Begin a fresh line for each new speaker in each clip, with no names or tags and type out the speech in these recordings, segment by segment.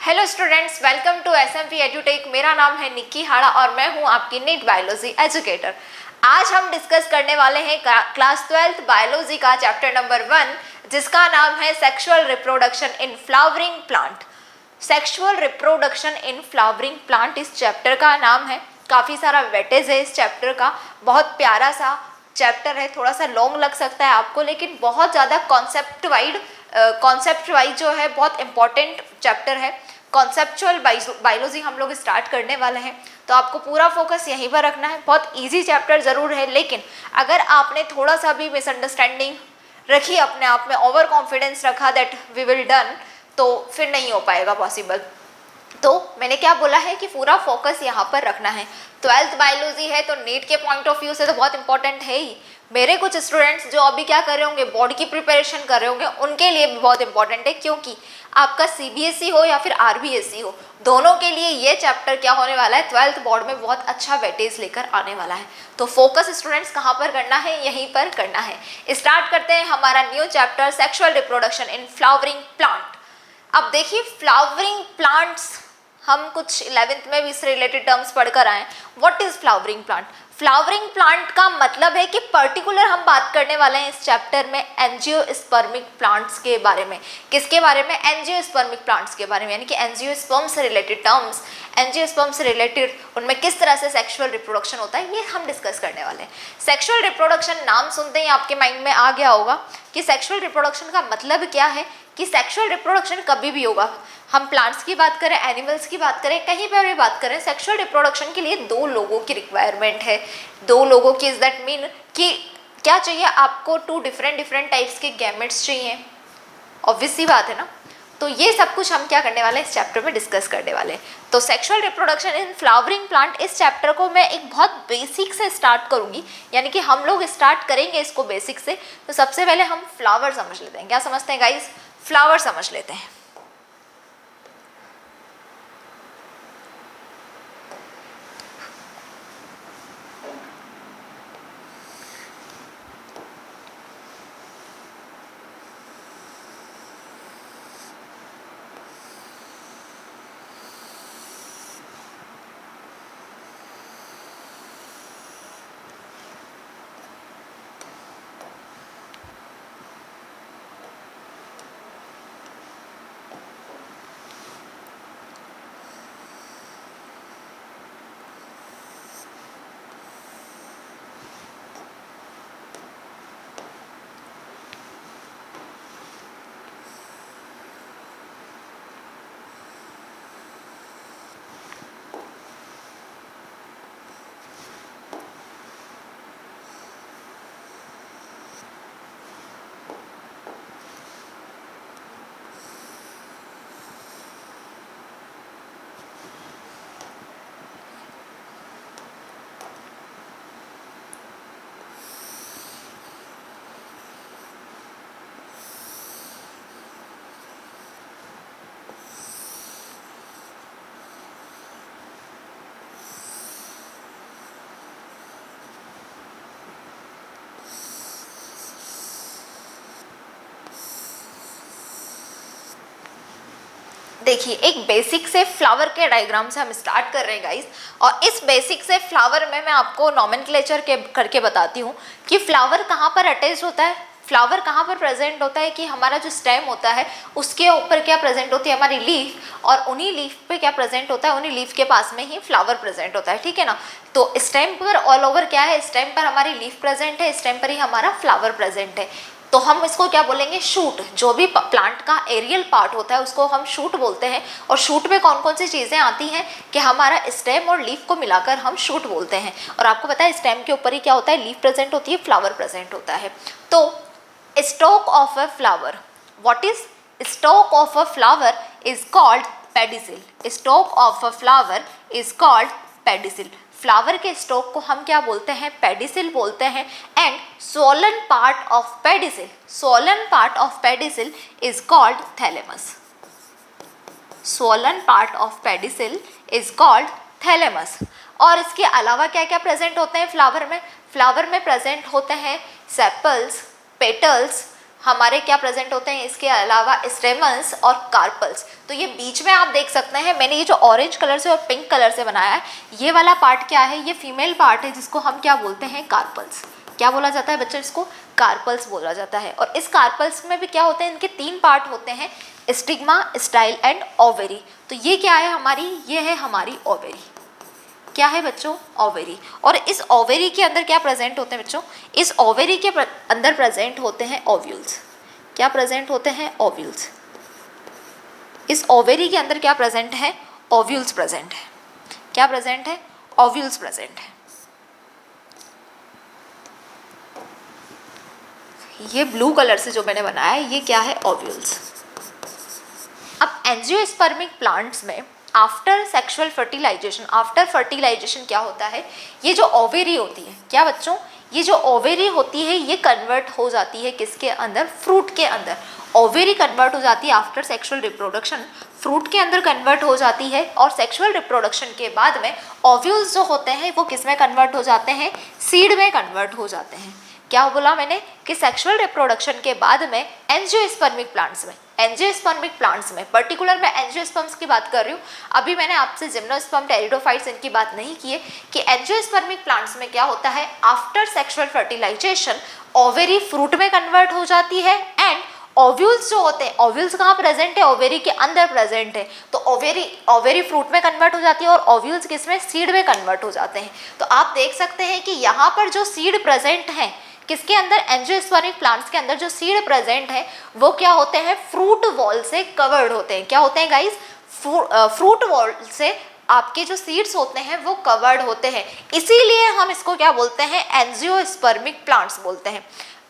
Hello students, welcome to SMP Edutech. मेरा नाम है निक्की हाड़ा और मैं हूं आपकी नीट बायोलॉजी एजुकेटर। आज हम डिस्कस करने वाले हैं क्लास 12th बायोलॉजी का चैप्टर नंबर 1, जिसका नाम है sexual reproduction in flowering plant. Sexual reproduction in flowering plant इस चैप्टर का नाम है। काफ़ी सारा वेटेज है इस चैप्टर का, बहुत प्यारा सा चैप्टर है। थोड़ा सा लॉन्ग लग सकता है आपको, लेकिन बहुत ज़्यादा कॉन्सेप्ट वाइज जो है बहुत इंपॉर्टेंट चैप्टर है। कॉन्सेप्चुअल बायोलॉजी हम लोग स्टार्ट करने वाले हैं, तो आपको पूरा फोकस यहीं पर रखना है। बहुत इजी चैप्टर ज़रूर है, लेकिन अगर आपने थोड़ा सा भी मिसअंडरस्टैंडिंग रखी, अपने आप में ओवर कॉन्फिडेंस रखा दैट वी विल डन, तो फिर नहीं हो पाएगा पॉसिबल। तो मैंने क्या बोला है कि पूरा फोकस यहाँ पर रखना है। 12th बायोलॉजी है तो नीट के पॉइंट ऑफ व्यू से तो बहुत इंपॉर्टेंट है ही। मेरे कुछ स्टूडेंट्स जो अभी क्या कर रहे होंगे, बोर्ड की प्रिपरेशन कर रहे होंगे, उनके लिए भी बहुत इंपॉर्टेंट है, क्योंकि आपका सीबीएसई हो या फिर आरबीएसई हो, दोनों के लिए ये चैप्टर क्या होने वाला है, 12th बोर्ड में बहुत अच्छा वेटेज लेकर आने वाला है। तो फोकस स्टूडेंट्स कहाँ पर करना है, यहीं पर करना है। स्टार्ट करते हैं हमारा new chapter sexual reproduction in flowering plant. अब देखिए, फ्लावरिंग प्लांट्स हम कुछ 11th में भी इससे रिलेटेड टर्म्स पढ़कर आए। What is flowering plant? Flowering plant का मतलब है कि पर्टिकुलर हम बात करने वाले हैं इस चैप्टर में एंजियोस्पर्मिक प्लांट्स के बारे में। किसके बारे में? एंजियोस्पर्मिक प्लांट्स के बारे में, यानी कि एंजियोस्पर्म से रिलेटेड टर्म्स, एंजियोस्पर्म से रिलेटेड उनमें किस तरह से सेक्सुअल रिप्रोडक्शन होता है, ये हम डिस्कस करने वाले हैं। सेक्सुअल रिप्रोडक्शन नाम सुनते ही आपके माइंड में आ गया होगा कि सेक्सुअल रिप्रोडक्शन का मतलब क्या है, कि सेक्सुअल रिप्रोडक्शन कभी भी होगा। हम प्लांट्स की बात करें, एनिमल्स की बात करें, कहीं पर भी बात करें, सेक्सुअल रिप्रोडक्शन के लिए दो लोगों की रिक्वायरमेंट है। दो लोगों की इज दैट मीन कि क्या चाहिए आपको, टू डिफरेंट टाइप्स के गैमेट्स चाहिए। ऑब्वियस सी बात है ना। तो ये सब कुछ हम क्या करने वाले हैं, इस चैप्टर में डिस्कस करने वाले हैं। तो sexual reproduction in flowering plant, इस चैप्टर को मैं एक बहुत बेसिक से स्टार्ट करूंगी, यानी कि हम लोग स्टार्ट करेंगे इसको बेसिक से। तो सबसे पहले हम फ्लावर समझ लेते हैं। क्या समझते हैं गाइज? फ्लावर समझ लेते हैं। देखिए, एक बेसिक से फ्लावर के डायग्राम से हम स्टार्ट कर रहे हैं गाइस, और इस बेसिक से फ्लावर में मैं आपको नॉमेनक्लेचर करके बताती हूँ कि फ्लावर कहाँ पर अटैच होता है, फ्लावर कहाँ पर प्रेजेंट होता है, कि हमारा जो स्टेम होता है उसके ऊपर क्या प्रेजेंट होती है, हमारी लीफ, और उन्हीं लीफ पे क्या प्रेजेंट होता है, उन्हीं लीफ के पास में ही फ्लावर प्रेजेंट होता है। ठीक है ना। तो स्टेम पर ऑल ओवर क्या है, स्टेम पर हमारी लीफ प्रेजेंट है, स्टेम पर ही हमारा फ्लावर प्रेजेंट है। तो हम इसको क्या बोलेंगे, शूट। जो भी प्लांट का एरियल पार्ट होता है उसको हम शूट बोलते हैं। और शूट में कौन कौन सी चीज़ें आती हैं, कि हमारा स्टेम और लीफ को मिलाकर हम शूट बोलते हैं। और आपको पता है स्टेम के ऊपर ही क्या होता है, लीफ प्रेजेंट होती है, फ्लावर प्रेजेंट होता है। तो stock of a flower, what is stock of a flower is called pedicel. Stock of a flower is called pedicel. Flower के स्टॉक को हम क्या बोलते हैं, पेडिसिल बोलते हैं। And swollen part of pedicel, swollen part of pedicel is called thalamus. Swollen part of pedicel is called thalamus. और इसके अलावा क्या क्या प्रेजेंट होते हैं फ्लावर में? फ्लावर में प्रेजेंट होते हैं सेपल्स, पेटल्स, हमारे क्या प्रेजेंट होते हैं, इसके अलावा स्टेमन्स और कार्पल्स। तो ये बीच में आप देख सकते हैं, मैंने ये जो ऑरेंज कलर से और पिंक कलर से बनाया है, ये वाला पार्ट क्या है, ये फीमेल पार्ट है, जिसको हम क्या बोलते हैं, कार्पल्स। क्या बोला जाता है बच्चों, इसको कार्पल्स बोला जाता है। और इस कार्पल्स में भी क्या होते हैं, इनके 3 पार्ट होते हैं, स्टिग्मा, स्टाइल एंड ओवेरी। तो ये क्या है हमारी, ये है हमारी ओवेरी। क्या है बच्चों, ओवेरी। और इस ओवेरी के अंदर क्या प्रेजेंट होते हैं बच्चों, इस ओवेरी के अंदर प्रेजेंट होते हैं ओव्यूल्स। क्या प्रेजेंट होते हैं, ओव्यूल्स। इस ओवेरी के अंदर क्या प्रेजेंट है, ओव्यूल्स प्रेजेंट है। क्या प्रेजेंट है, ओव्यूल्स प्रेजेंट है। ये ब्लू कलर से जो मैंने बनाया है, ये क्या है, ओव्यूल्स। अब एंजियोस्पर्मिक प्लांट्स में after sexual fertilisation, after fertilisation क्या होता है, ये जो ओवेरी होती है, क्या बच्चों, ये जो ओवेरी होती है ये कन्वर्ट हो जाती है किसके अंदर, फ्रूट के अंदर। ओवेरी कन्वर्ट हो जाती है आफ्टर सेक्सुअल रिप्रोडक्शन, फ्रूट के अंदर कन्वर्ट हो जाती है। और सेक्सुअल रिप्रोडक्शन के बाद में ओव्यूल्स जो होते हैं वो किस में कन्वर्ट हो जाते हैं, सीड में कन्वर्ट हो जाते हैं। क्या बोला मैंने कि सेक्सुअल रिप्रोडक्शन के बाद में एंजियोस्पर्मिक प्लांट्स में, एंजियोस्पर्मिक प्लांट्स में पर्टिकुलर मैं एंजियोस्पर्म्स की बात कर रही हूँ। अभी मैंने आपसे जिम्नोस्पर्म, टेरिडोफाइट्स इनकी बात नहीं की है कि एंजियोस्पर्मिक प्लांट्स में क्या होता है, after sexual fertilisation ovary fruit में कन्वर्ट हो जाती है एंड ओव्यूल्स जो होते हैं, ओव्यूल्स कहाँ प्रेजेंट है, ओवेरी के अंदर प्रेजेंट है। तो ओवेरी फ्रूट में कन्वर्ट हो जाती है और ओव्यूल्स किसमें, सीड में कन्वर्ट हो जाते हैं। तो आप देख सकते हैं कि यहाँ पर जो सीड प्रेजेंट है किसके अंदर, एंजियोस्पर्मिक प्लांट्स के अंदर जो सीड प्रेजेंट है वो क्या होते हैं, फ्रूट वॉल से कवर्ड होते हैं। क्या होते हैं गाइस, फ्रूट वॉल से आपके जो सीड्स होते हैं वो कवर्ड होते हैं, इसीलिए हम इसको क्या बोलते हैं, एंजियोस्पर्मिक प्लांट्स बोलते हैं।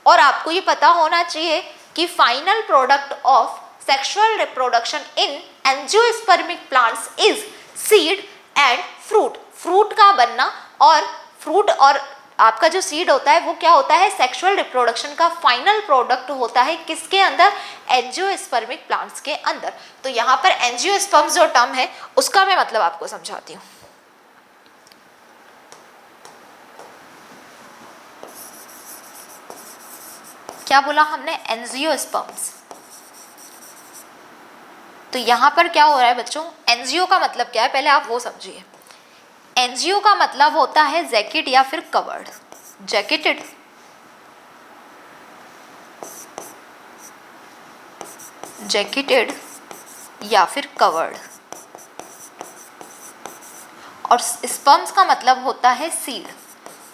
और आपको ये पता होना चाहिए कि final product of sexual reproduction in angiospermic plants is seed and fruit. Fruit का बनना और फ्रूट और आपका जो सीड होता है वो क्या होता है, सेक्सुअल रिप्रोडक्शन का फाइनल प्रोडक्ट होता है किसके अंदर, एंजियोस्पर्मिक प्लांट्स के अंदर। तो यहाँ पर एंजियोस्पर्म्स जो टर्म है उसका मैं मतलब आपको समझाती हूँ। क्या बोला हमने, एंजियोस्पर्म्स। तो यहाँ पर क्या हो रहा है बच्चों, एंजियो का मतलब क्या है पहले आप वो समझिए। एंजियो का मतलब होता है जैकेट या फिर कवर्ड, जैकेटेड, जैकेटेड या फिर कवर्ड। और स्पर्म्स का मतलब होता है सीड।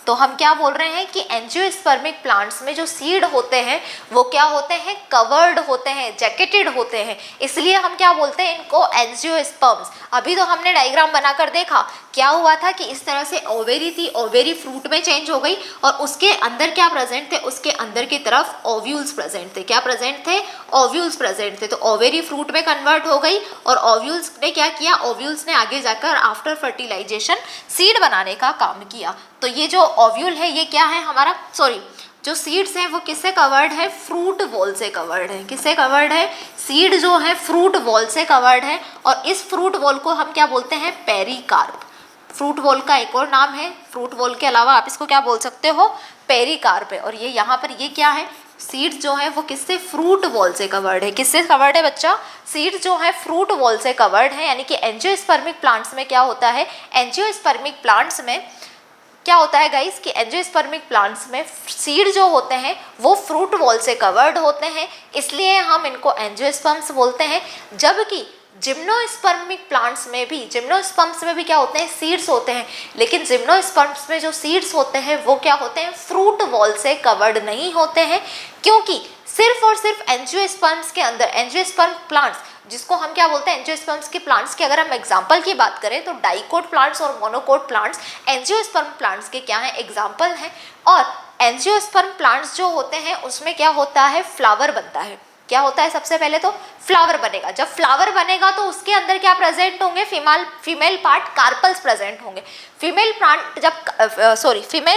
तो हम क्या बोल रहे हैं कि एंजियोस्पर्मिक प्लांट्स में जो सीड होते हैं वो क्या होते हैं, कवर्ड होते हैं, जैकेटेड होते हैं, इसलिए हम क्या बोलते हैं इनको, एंजियोस्पर्म्स। अभी तो हमने डायग्राम बनाकर देखा क्या हुआ था कि इस तरह से ओवेरी थी, ओवेरी फ्रूट में चेंज हो गई और उसके अंदर क्या प्रेजेंट थे, उसके अंदर की तरफ ओव्यूल्स प्रेजेंट थे। क्या प्रेजेंट थे, ओव्यूल्स प्रेजेंट थे। तो ओवेरी फ्रूट में कन्वर्ट हो गई और ओव्यूल्स ने क्या किया, ओव्यूल्स ने आगे जाकर आफ्टर फर्टिलाइजेशन सीड बनाने का काम किया। तो ये जो ओव्यूल है ये क्या है हमारा, सॉरी जो सीड्स हैं वो किससे कवर्ड है, फ्रूट वॉल से कवर्ड है। किससे कवर्ड है, सीड जो है फ्रूट वॉल से कवर्ड है। और इस फ्रूट वॉल को हम क्या बोलते हैं, पेरिकार्प। फ्रूट वॉल का एक और नाम है, फ्रूट वॉल के अलावा आप इसको क्या बोल सकते हो, पेरिकार्प है। और ये यहाँ पर ये क्या है, सीड्स जो है वो किससे, फ्रूट वॉल से कवर्ड है। किससे कवर्ड है बच्चा, सीड्स जो है फ्रूट वॉल से कवर्ड है। यानी कि एंजियोस्पर्मिक प्लांट्स में क्या होता है, एंजियोस्पर्मिक प्लांट्स में क्या होता है गाइस कि एंजियोस्पर्मिक प्लांट्स में सीड जो होते हैं वो फ्रूट वॉल से कवर्ड होते हैं, इसलिए हम इनको एंजियोस्पर्म्स बोलते हैं। जबकि जिम्नोस्पर्मिक प्लांट्स में भी, जिम्नोस्पर्म्स में भी क्या होते हैं, सीड्स होते हैं, लेकिन जिम्नोस्पर्म्स में जो सीड्स होते हैं वो क्या होते हैं, फ्रूट वॉल से कवर्ड नहीं होते हैं। क्योंकि सिर्फ और सिर्फ एंजियोस्पर्म्स के अंदर, एंजियोस्पर्म प्लांट्स जिसको हम क्या बोलते हैं, एंजियोस्पर्म्स के प्लांट्स की अगर हम एग्जाम्पल की बात करें तो डाइकोट प्लांट्स और मोनोकोट प्लांट्स एंजियोस्पर्म प्लांट्स के क्या हैं, एग्जाम्पल हैं। और एंजियोस्पर्म प्लांट्स जो होते हैं उसमें क्या होता है, फ्लावर बनता है। क्या होता है, सबसे पहले तो फ्लावर बनेगा। जब फ्लावर बनेगा तो उसके अंदर क्या प्रेजेंट होंगे, फीमेल पार्ट कार्पल्स प्रेजेंट होंगे। फीमेल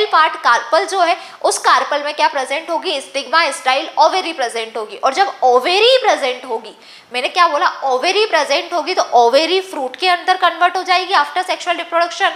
पार्ट कार्पल जो है उस कार्पल में क्या प्रेजेंट होगी, स्टिग्मा, स्टाइल, ओवेरी प्रेजेंट होगी। और जब ओवेरी प्रेजेंट होगी, मैंने क्या बोला, ओवेरी प्रेजेंट होगी, तो ओवेरी फ्रूट के अंदर कन्वर्ट हो जाएगी after sexual reproduction,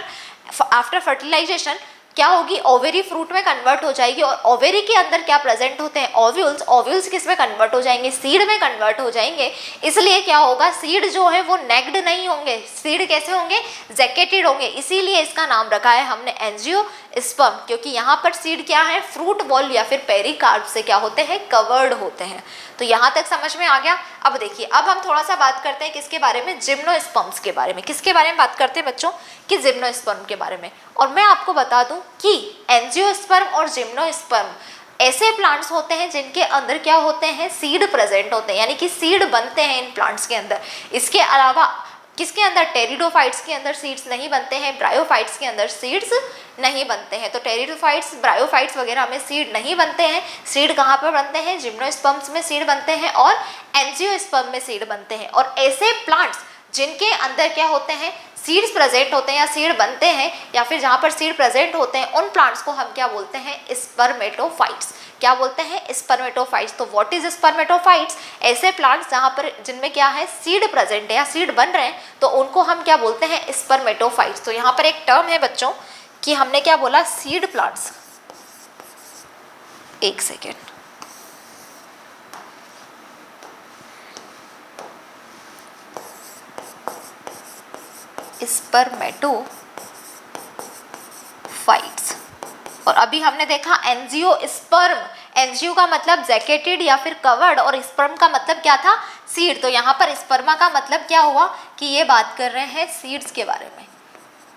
after fertilisation. क्या होगी, ओवेरी फ्रूट में कन्वर्ट हो जाएगी। और ओवेरी के अंदर क्या प्रेजेंट होते हैं, ओव्यूल्स। ओव्यूल्स किस में कन्वर्ट हो जाएंगे, सीड में कन्वर्ट हो जाएंगे। इसलिए क्या होगा, सीड जो है वो नेक्ड नहीं होंगे, सीड कैसे होंगे, जैकेटेड होंगे। इसीलिए इसका नाम रखा है हमने एंजियोस्पर्म, क्योंकि यहाँ पर सीड क्या है, फ्रूट बॉल या फिर पेरिकार्प से क्या होते हैं, कवर्ड होते हैं। तो यहाँ तक समझ में आ गया। अब देखिए, अब हम थोड़ा सा बात करते हैं किसके बारे में, जिम्नोस्पर्म्स के बारे में। किसके बारे में बात करते हैं बच्चों, कि जिम्नोस्पर्म के बारे में। और मैं आपको बता दूं कि एंजियोस्पर्म और जिम्नोस्पर्म ऐसे प्लांट्स होते हैं जिनके अंदर क्या होते हैं, सीड प्रेजेंट होते हैं, यानी कि सीड बनते हैं इन प्लांट्स के अंदर। इसके अलावा किसके अंदर, टेरिडोफाइट्स के अंदर सीड्स नहीं बनते हैं, ब्रायोफाइट्स के अंदर सीड्स नहीं बनते हैं। तो टेरिडोफाइट्स, ब्रायोफाइट्स वगैरह में सीड नहीं बनते हैं। सीड कहाँ पर बनते हैं, जिम्नोस्पर्म्स में सीड बनते हैं और एंजियोस्पर्म में सीड बनते हैं। और ऐसे प्लांट्स जिनके अंदर क्या होते हैं, सीड्स प्रेजेंट होते हैं या सीड बनते हैं, या फिर जहाँ पर सीड प्रेजेंट होते हैं, उन प्लांट्स को हम क्या बोलते हैं, स्पर्मेटोफाइट्स। क्या बोलते हैं, स्पर्मेटोफाइट्स। तो व्हाट इज स्पर्मेटोफाइट्स, ऐसे प्लांट्स जहाँ पर जिनमें क्या है, सीड प्रेजेंट है या सीड बन रहे हैं, तो उनको हम क्या बोलते हैं, स्पर्मेटोफाइट्स। तो यहाँ पर एक टर्म है बच्चों कि हमने क्या बोला, सीड प्लांट्स। एक सेकेंड, स्पर्मेटोफाइट्स। और अभी हमने देखा एंजियोस्पर्म, एंजियो का मतलब जैकेटेड या फिर कवर्ड, और स्पर्म का मतलब क्या था, सीड। तो यहाँ पर स्पर्मा का मतलब क्या हुआ कि ये बात कर रहे हैं सीड्स के बारे में,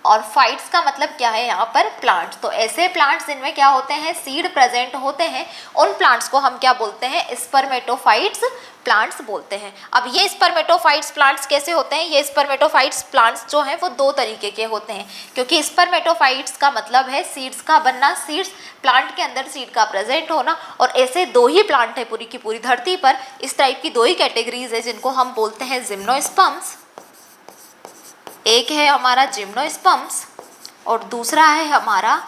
और फाइट्स का मतलब क्या है यहाँ पर, प्लांट्स। तो ऐसे प्लांट्स जिनमें क्या होते हैं, सीड प्रेजेंट होते हैं, उन प्लांट्स को हम क्या बोलते हैं, स्पर्मेटोफाइट्स प्लांट्स बोलते हैं। अब ये स्पर्मेटोफाइट्स प्लांट्स कैसे होते हैं, ये स्पर्मेटोफाइट्स प्लांट्स जो हैं वो दो तरीके के होते हैं, क्योंकि स्पर्मेटोफाइट्स का मतलब है सीड्स का बनना, सीड्स प्लांट के अंदर सीड का प्रेजेंट होना। और ऐसे दो ही प्लांट है पूरी की पूरी धरती पर, इस टाइप की दो ही कैटेगरीज है जिनको हम बोलते हैं जिम्नोस्पर्म्स। एक है हमारा जिम्नोस्पर्म्स और दूसरा है हमारा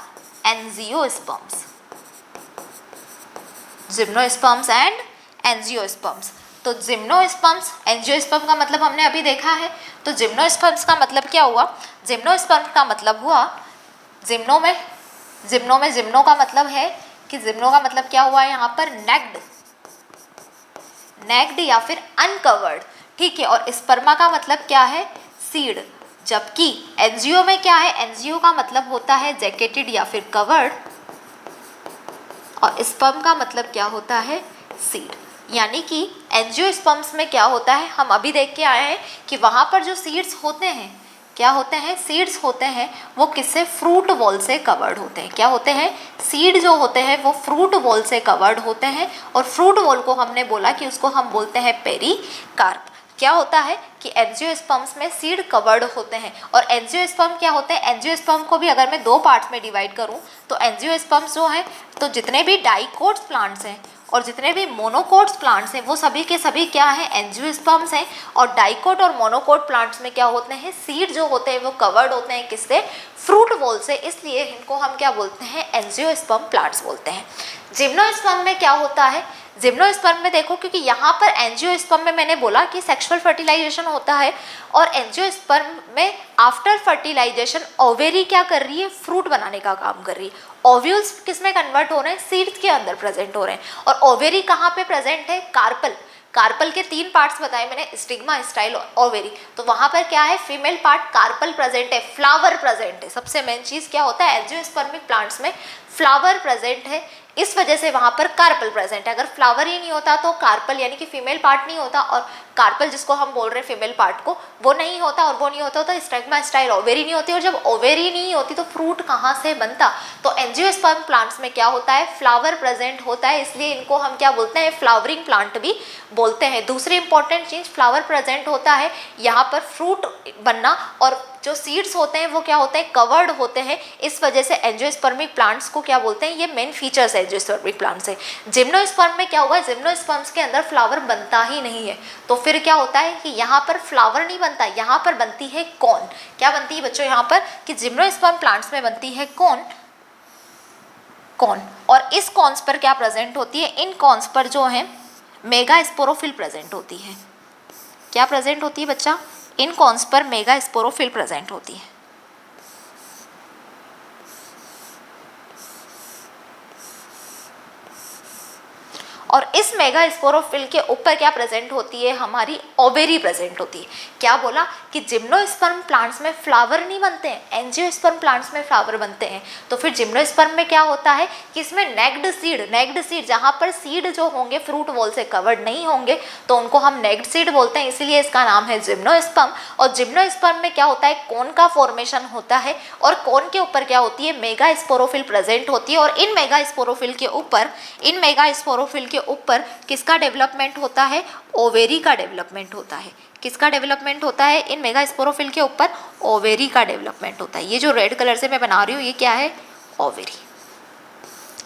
एंजियोस्पर्म्स। Gymnosperms and angiosperms. तो जिम्नोस्पर्म्स, एंजियोस्पर्म का मतलब हमने अभी देखा है। तो जिम्नोस्पर्म्स का मतलब क्या हुआ, जिम्नोस्पर्म का मतलब हुआ, जिम्नो का मतलब है कि जिम्नो का मतलब क्या हुआ यहाँ पर, नेक्ड या फिर अनकवर्ड, ठीक है। और स्पर्मा का मतलब क्या है, सीड। जबकि एंजियो में क्या है, एंजियो का मतलब होता है जैकेटेड या फिर कवर्ड, और स्पर्म का मतलब क्या होता है, सीड। यानी कि एंजियोस्पर्म्स में क्या होता है, हम अभी देख के आए हैं कि वहाँ पर जो सीड्स होते हैं, क्या होते हैं, सीड्स होते हैं, वो किससे, फ्रूट बॉल से कवर्ड होते हैं। क्या होते हैं, सीड जो होते हैं वो फ्रूट बॉल से कवर्ड होते हैं। और फ्रूट बॉल को हमने बोला कि उसको हम बोलते हैं पेरिकार्प। क्या होता है कि एंजियोस्पर्म्स में सीड कवर्ड होते हैं। और एंजियोस्पर्म क्या होते हैं, एंजियोस्पर्म को भी अगर मैं दो पार्ट्स में डिवाइड करूं, तो एंजियोस्पर्म्स जो हैं, तो जितने भी डाइकोट्स प्लांट्स हैं और जितने भी मोनोकोट्स प्लांट्स हैं, वो सभी के सभी क्या हैं, एंजियोस्पर्म्स हैं। और डाइकोट और मोनोकोट प्लांट्स में क्या होते हैं, सीड जो होते हैं वो कवर्ड होते हैं किससे, फ्रूट बॉल से। इसलिए इनको हम क्या बोलते हैं, एंजियोस्पर्म प्लांट्स बोलते हैं। जिम्नोस्पर्म में क्या होता है, जिम्नोस्पर्म में देखो, क्योंकि यहाँ पर एंजियोस्पर्म में मैंने बोला कि सेक्सुअल फर्टिलाइजेशन होता है, और एंजियोस्पर्म में आफ्टर फर्टिलाइजेशन ओवेरी क्या कर रही है, फ्रूट बनाने का काम कर रही है। ओव्यूल्स किस में कन्वर्ट हो रहे हैं, सीड्स के अंदर प्रेजेंट हो रहे हैं। और ओवेरी कहाँ पे प्रेजेंट है, कार्पल। कार्पल के तीन पार्ट्स बताए मैंने, स्टिग्मा, स्टाइल, ओवेरी। तो वहाँ पर क्या है, फीमेल पार्ट कार्पल प्रेजेंट है, फ्लावर प्रेजेंट है। सबसे मेन चीज़ क्या होता है, एंजियोस्पर्मिक प्लांट्स में फ्लावर प्रेजेंट है, इस वजह से वहाँ पर कार्पल प्रेजेंट है। अगर फ्लावर ही नहीं होता तो कार्पल यानी कि फीमेल पार्ट नहीं होता, और कार्पल जिसको हम बोल रहे हैं फीमेल पार्ट को, वो नहीं होता, और वो नहीं होता तो स्टिग्मा, स्टाइल, ओवेरी नहीं होती। और जब ओवेरी नहीं होती तो फ्रूट कहाँ से बनता। तो एंजियोस्पर्म प्लांट्स में क्या होता है, फ्लावर प्रेजेंट होता है, इसलिए इनको हम क्या बोलते हैं, फ्लावरिंग प्लांट भी बोलते हैं। दूसरी इंपॉर्टेंट चीज़, फ्लावर प्रेजेंट होता है, यहाँ पर फ्रूट बनना, और जो सीड्स होते हैं वो क्या होते हैं, कवर्ड होते हैं। इस वजह से एंजियोस्पर्मिक प्लांट्स को क्या बोलते हैं, ये मेन फीचर्स है एंजियोस्पर्मिक प्लांट्स है। जिम्नोस्पर्म में क्या हुआ, जिम्नोस्पर्म्स के अंदर फ्लावर बनता ही नहीं है। तो फिर क्या होता है कि यहाँ पर फ्लावर नहीं बनता, यहाँ पर बनती है कॉर्न। क्या बनती है बच्चों यहाँ पर, कि जिम्नोस्पर्म प्लांट्स में बनती है कॉर्न। और इस कॉर्न्स पर क्या प्रेजेंट होती है, इन कॉर्न्स पर जो है मेगा स्पोरोफिल प्रेजेंट होती है। क्या प्रेजेंट होती है बच्चा, इन कॉर्न्स पर मेगा स्पोरोफिल प्रेजेंट होती है। इस मेगा स्पोरोफिल के ऊपर क्या प्रेजेंट होती है, हमारी ओवेरी प्रेजेंट होती है। क्या बोला कि जिम्नोस्पर्म प्लांट्स में फ्लावर नहीं बनते हैं, एंजियोस्पर्म प्लांट्स में फ्लावर बनते हैं। तो फिर जिम्नोस्पर्म में क्या होता है कि इसमें नेक्ड सीड जहाँ पर सीड जो होंगे फ्रूट वॉल से कवर्ड नहीं होंगे तो उनको हम नेक्ड सीड बोलते हैं, इसीलिए इसका नाम है जिम्नोस्पर्म। और जिम्नोस्पर्म में क्या होता है, कोन का फॉर्मेशन होता है और कोन के ऊपर क्या होती है, मेगा स्पोरोफिल प्रेजेंट होती है। और इन मेगा स्पोरोफिल के ऊपर किसका डेवलपमेंट होता है, ओवेरी का डेवलपमेंट होता है। किसका डेवलपमेंट होता है, इन मेगा स्पोरोफिल के ऊपर ओवेरी का डेवलपमेंट होता है। ये जो रेड कलर से मैं बना रही हूँ ये क्या है, ओवेरी।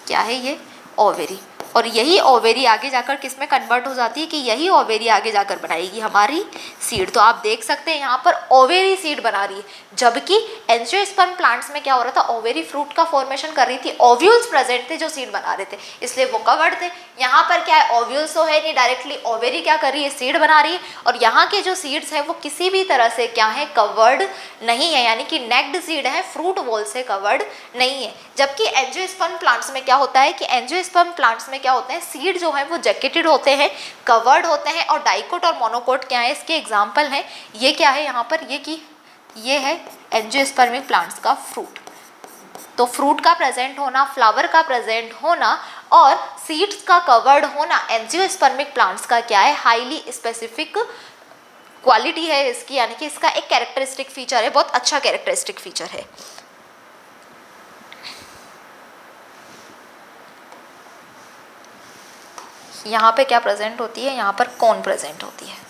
क्या है ये, ओवेरी। और यही ओवेरी आगे जाकर किस में कन्वर्ट हो जाती है कि यही ओवेरी आगे जाकर बनाएगी हमारी सीड। तो आप देख सकते हैं यहाँ पर ओवेरी सीड बना रही है, जबकि एंजियोस्पर्म प्लांट्स में क्या हो रहा था, ओवेरी फ्रूट का फॉर्मेशन कर रही थी, ओव्यूल्स प्रेजेंट थे जो सीड बना रहे थे, इसलिए वो कवर्ड थे। यहाँ पर क्या है, ओव्यूल्स तो है नहीं, डायरेक्टली ओवेरी क्या कर रही है, सीड बना रही है। और यहाँ के जो सीड्स हैं वो किसी भी तरह से क्या है, कवर्ड नहीं है, यानी कि नेक्ड सीड है, फ्रूट वॉल से कवर्ड नहीं है। जबकि एंजियोस्पर्म प्लांट्स में क्या होता है कि एंजियोस्पर्म प्लांट्स में क्या होते हैं, सीड जो है वो जैकेटेड होते हैं, कवर्ड होते हैं। और डाइकोट और मोनोकोट क्या है, इसके एग्जाम्पल हैं। ये क्या है यहाँ पर, ये है एंजियोस्पर्मिक प्लांट्स का फ्रूट। तो फ्रूट का प्रेजेंट होना, फ्लावर का प्रेजेंट होना और सीड्स का कवर्ड होना एंजियोस्पर्मिक प्लांट्स का क्या है, हाईली स्पेसिफिक क्वालिटी है इसकी, यानी कि इसका एक कैरेक्टरिस्टिक फीचर है, बहुत अच्छा कैरेक्टरिस्टिक फीचर है। यहाँ पे क्या प्रेजेंट होती है, यहाँ पर कौन प्रेजेंट होती है।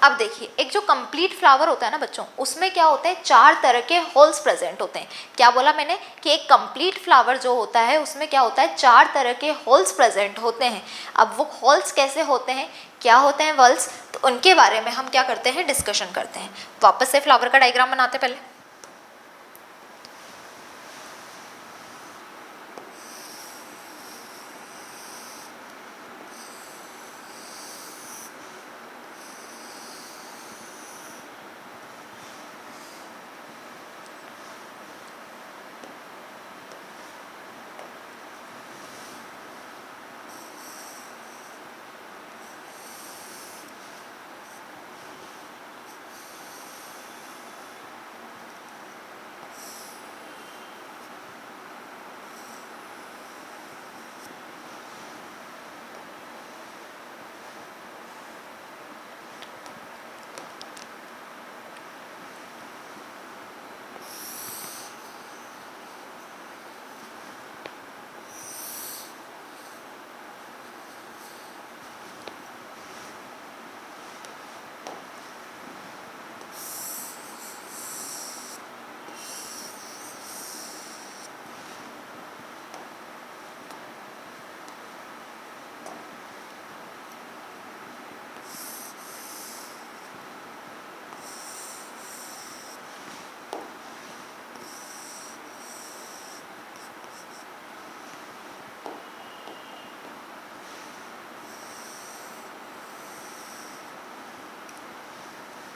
अब देखिए, एक जो कंप्लीट फ्लावर होता है ना बच्चों, उसमें क्या होता है, 4 तरह के होल्स प्रेजेंट होते हैं। क्या बोला मैंने कि एक कंप्लीट फ्लावर जो होता है उसमें क्या होता है, 4 तरह के होल्स प्रेजेंट होते हैं। अब वो होल्स कैसे होते हैं, क्या होते हैं वल्स, तो उनके बारे में हम क्या करते हैं, डिस्कशन करते हैं। वापस से फ्लावर का डायग्राम बनाते पहले।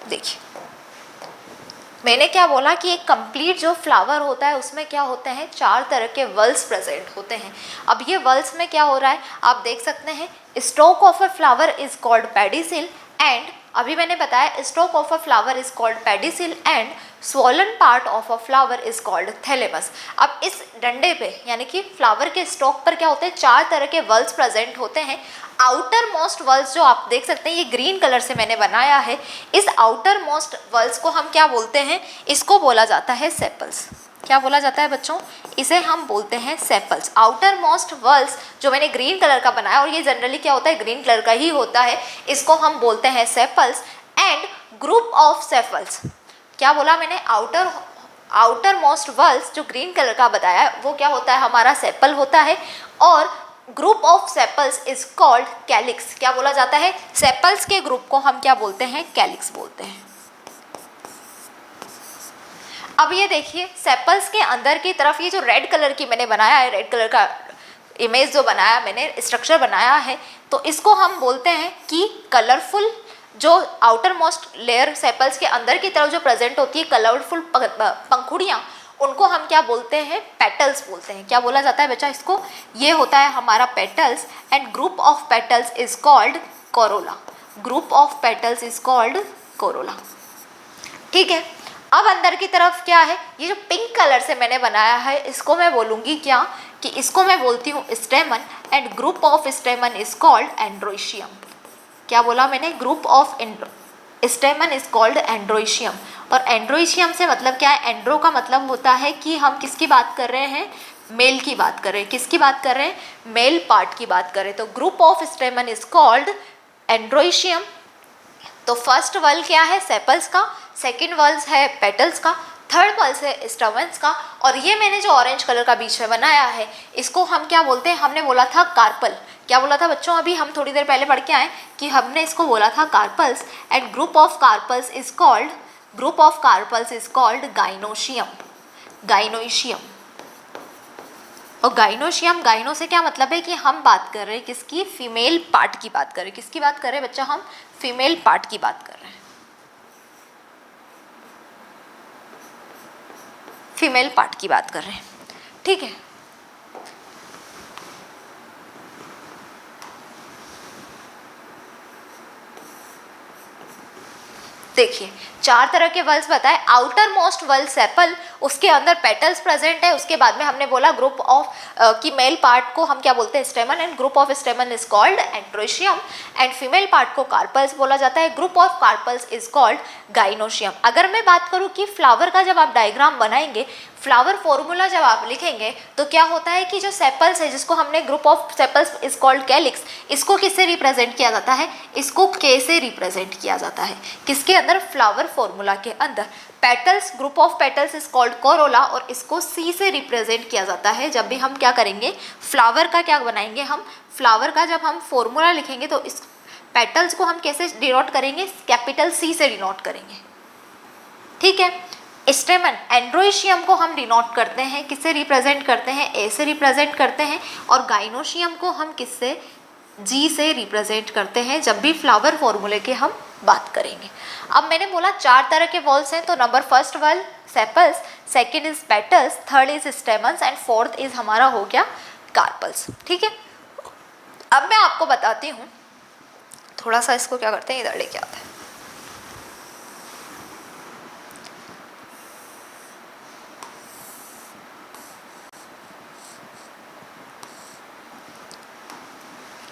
देखिए, मैंने क्या बोला कि एक कंप्लीट जो फ्लावर होता है उसमें क्या होते हैं, 4 तरह के वल्स प्रेजेंट होते हैं। अब ये वल्स में क्या हो रहा है, आप देख सकते हैं, stalk of a flower is called pedicel and, अभी मैंने बताया stalk of a flower is called pedicel and swollen part of a flower is called thalamus. अब इस डंडे पे यानी कि फ्लावर के स्टोक पर क्या होते हैं, 4 तरह के वल्स प्रेजेंट होते हैं। आउटर मोस्ट वल्स जो आप देख सकते हैं, ये ग्रीन कलर से मैंने बनाया है, इस आउटर मोस्ट वल्स को हम क्या बोलते हैं, इसको बोला जाता है सेपल्स। क्या बोला जाता है बच्चों, इसे हम बोलते हैं सेपल्स। आउटर मोस्ट वल्स जो मैंने ग्रीन कलर का बनाया, और ये जनरली क्या होता है, ग्रीन कलर का ही होता है, इसको हम बोलते हैं sepals. And group of sepals, क्या बोला मैंने, आउटर मोस्ट वल्स जो ग्रीन कलर का बताया वो क्या होता है, हमारा सेपल होता है। और group of sepals is called calyx. क्या बोला जाता है, सेपल्स के ग्रुप को हम क्या बोलते हैं, कैलिक्स बोलते हैं। अब ये देखिए, सेपल्स के अंदर की तरफ ये जो रेड कलर की मैंने बनाया है, रेड कलर का इमेज जो बनाया मैंने, स्ट्रक्चर बनाया है, तो इसको हम बोलते हैं कि कलरफुल जो आउटर मोस्ट लेयर सेपल्स के अंदर की तरफ जो प्रेजेंट होती है, कलरफुल पंखुड़ियाँ, उनको हम क्या बोलते हैं, पेटल्स बोलते हैं। क्या बोला जाता है बच्चा इसको, ये होता है हमारा petals and group of petals is called Corolla. Group of petals is called Corolla. ठीक है, अब अंदर की तरफ क्या है, ये जो पिंक कलर से मैंने बनाया है इसको मैं बोलूँगी क्या, कि इसको मैं बोलती हूँ stamen and group of stamen is called androecium. क्या बोला मैंने, group of stamen is called androecium. और एंड्रोइशियम से मतलब क्या है, एंड्रो का मतलब होता है कि हम किसकी बात कर रहे हैं, मेल की बात कर रहे हैं। किसकी बात कर रहे हैं, मेल पार्ट की बात कर रहे हैं। तो group of stamen is called androecium. तो फर्स्ट वर्ल क्या है, सेपल्स का, सेकंड वर्ल है पेटल्स का, थर्ड वर्ल है स्टमन्स का, और ये मैंने जो ऑरेंज कलर का बीच में बनाया है इसको हम क्या बोलते हैं, हमने बोला था कार्पल। क्या बोला था बच्चों, अभी हम थोड़ी देर पहले पढ़ के आए कि हमने इसको बोला था carpels and group of carpels is called gynoecium. Gynoecium और गाइनोशियम, गाइनो से क्या मतलब है कि हम बात कर रहे हैं किसकी, फीमेल पार्ट की बात कर रहे हैं। किसकी बात कर रहे हैं बच्चा, हम फीमेल पार्ट की बात कर रहे हैं, फीमेल पार्ट की बात कर रहे हैं। ठीक है, देखिए 4 तरह के वल्स बताए। आउटर मोस्ट वल सेपल, उसके अंदर पेटल्स प्रेजेंट है। उसके बाद में हमने बोला ग्रुप ऑफ की मेल पार्ट को हम क्या बोलते हैं, stamen, and group of stamen is called androecium and female part को कार्पल्स बोला जाता है। Group of carpels is called gynoecium. अगर मैं बात करूं कि फ्लावर का जब आप डायग्राम बनाएंगे, फ्लावर फॉर्मूला जब आप लिखेंगे तो क्या होता है कि जो सेपल्स है, जिसको हमने group of sepals is called calyx, इसको किससे रिप्रेजेंट किया जाता है, इसको के से रिप्रेजेंट किया जाता है। किसके अंदर, फ्लावर फॉर्मूला के अंदर। Petals, group of petals is called Corolla, और इसको सी से रिप्रेजेंट किया जाता है। जब भी हम क्या करेंगे, फ्लावर का क्या बनाएंगे हम, फ्लावर का जब हम फॉर्मूला लिखेंगे तो इस पेटल्स को हम कैसे डिनोट करेंगे, कैपिटल सी से डिनोट करेंगे। ठीक है, स्टेमन, एंड्रोइशियम को हम डिनोट करते हैं, किससे रिप्रेजेंट करते हैं, ए से रिप्रेजेंट करते हैं, और गाइनोशियम को हम किससे, जी से रिप्रेजेंट करते हैं जब भी फ्लावर फॉर्मूले की हम बात करेंगे। अब मैंने बोला 4 तरह के वॉल्स हैं, तो number first wall sepals, second is petals, third is stamens and fourth is हमारा हो गया कार्पल्स। ठीक है, अब मैं आपको बताती हूँ, थोड़ा सा इसको क्या करते हैं, इधर लेके आते हैं।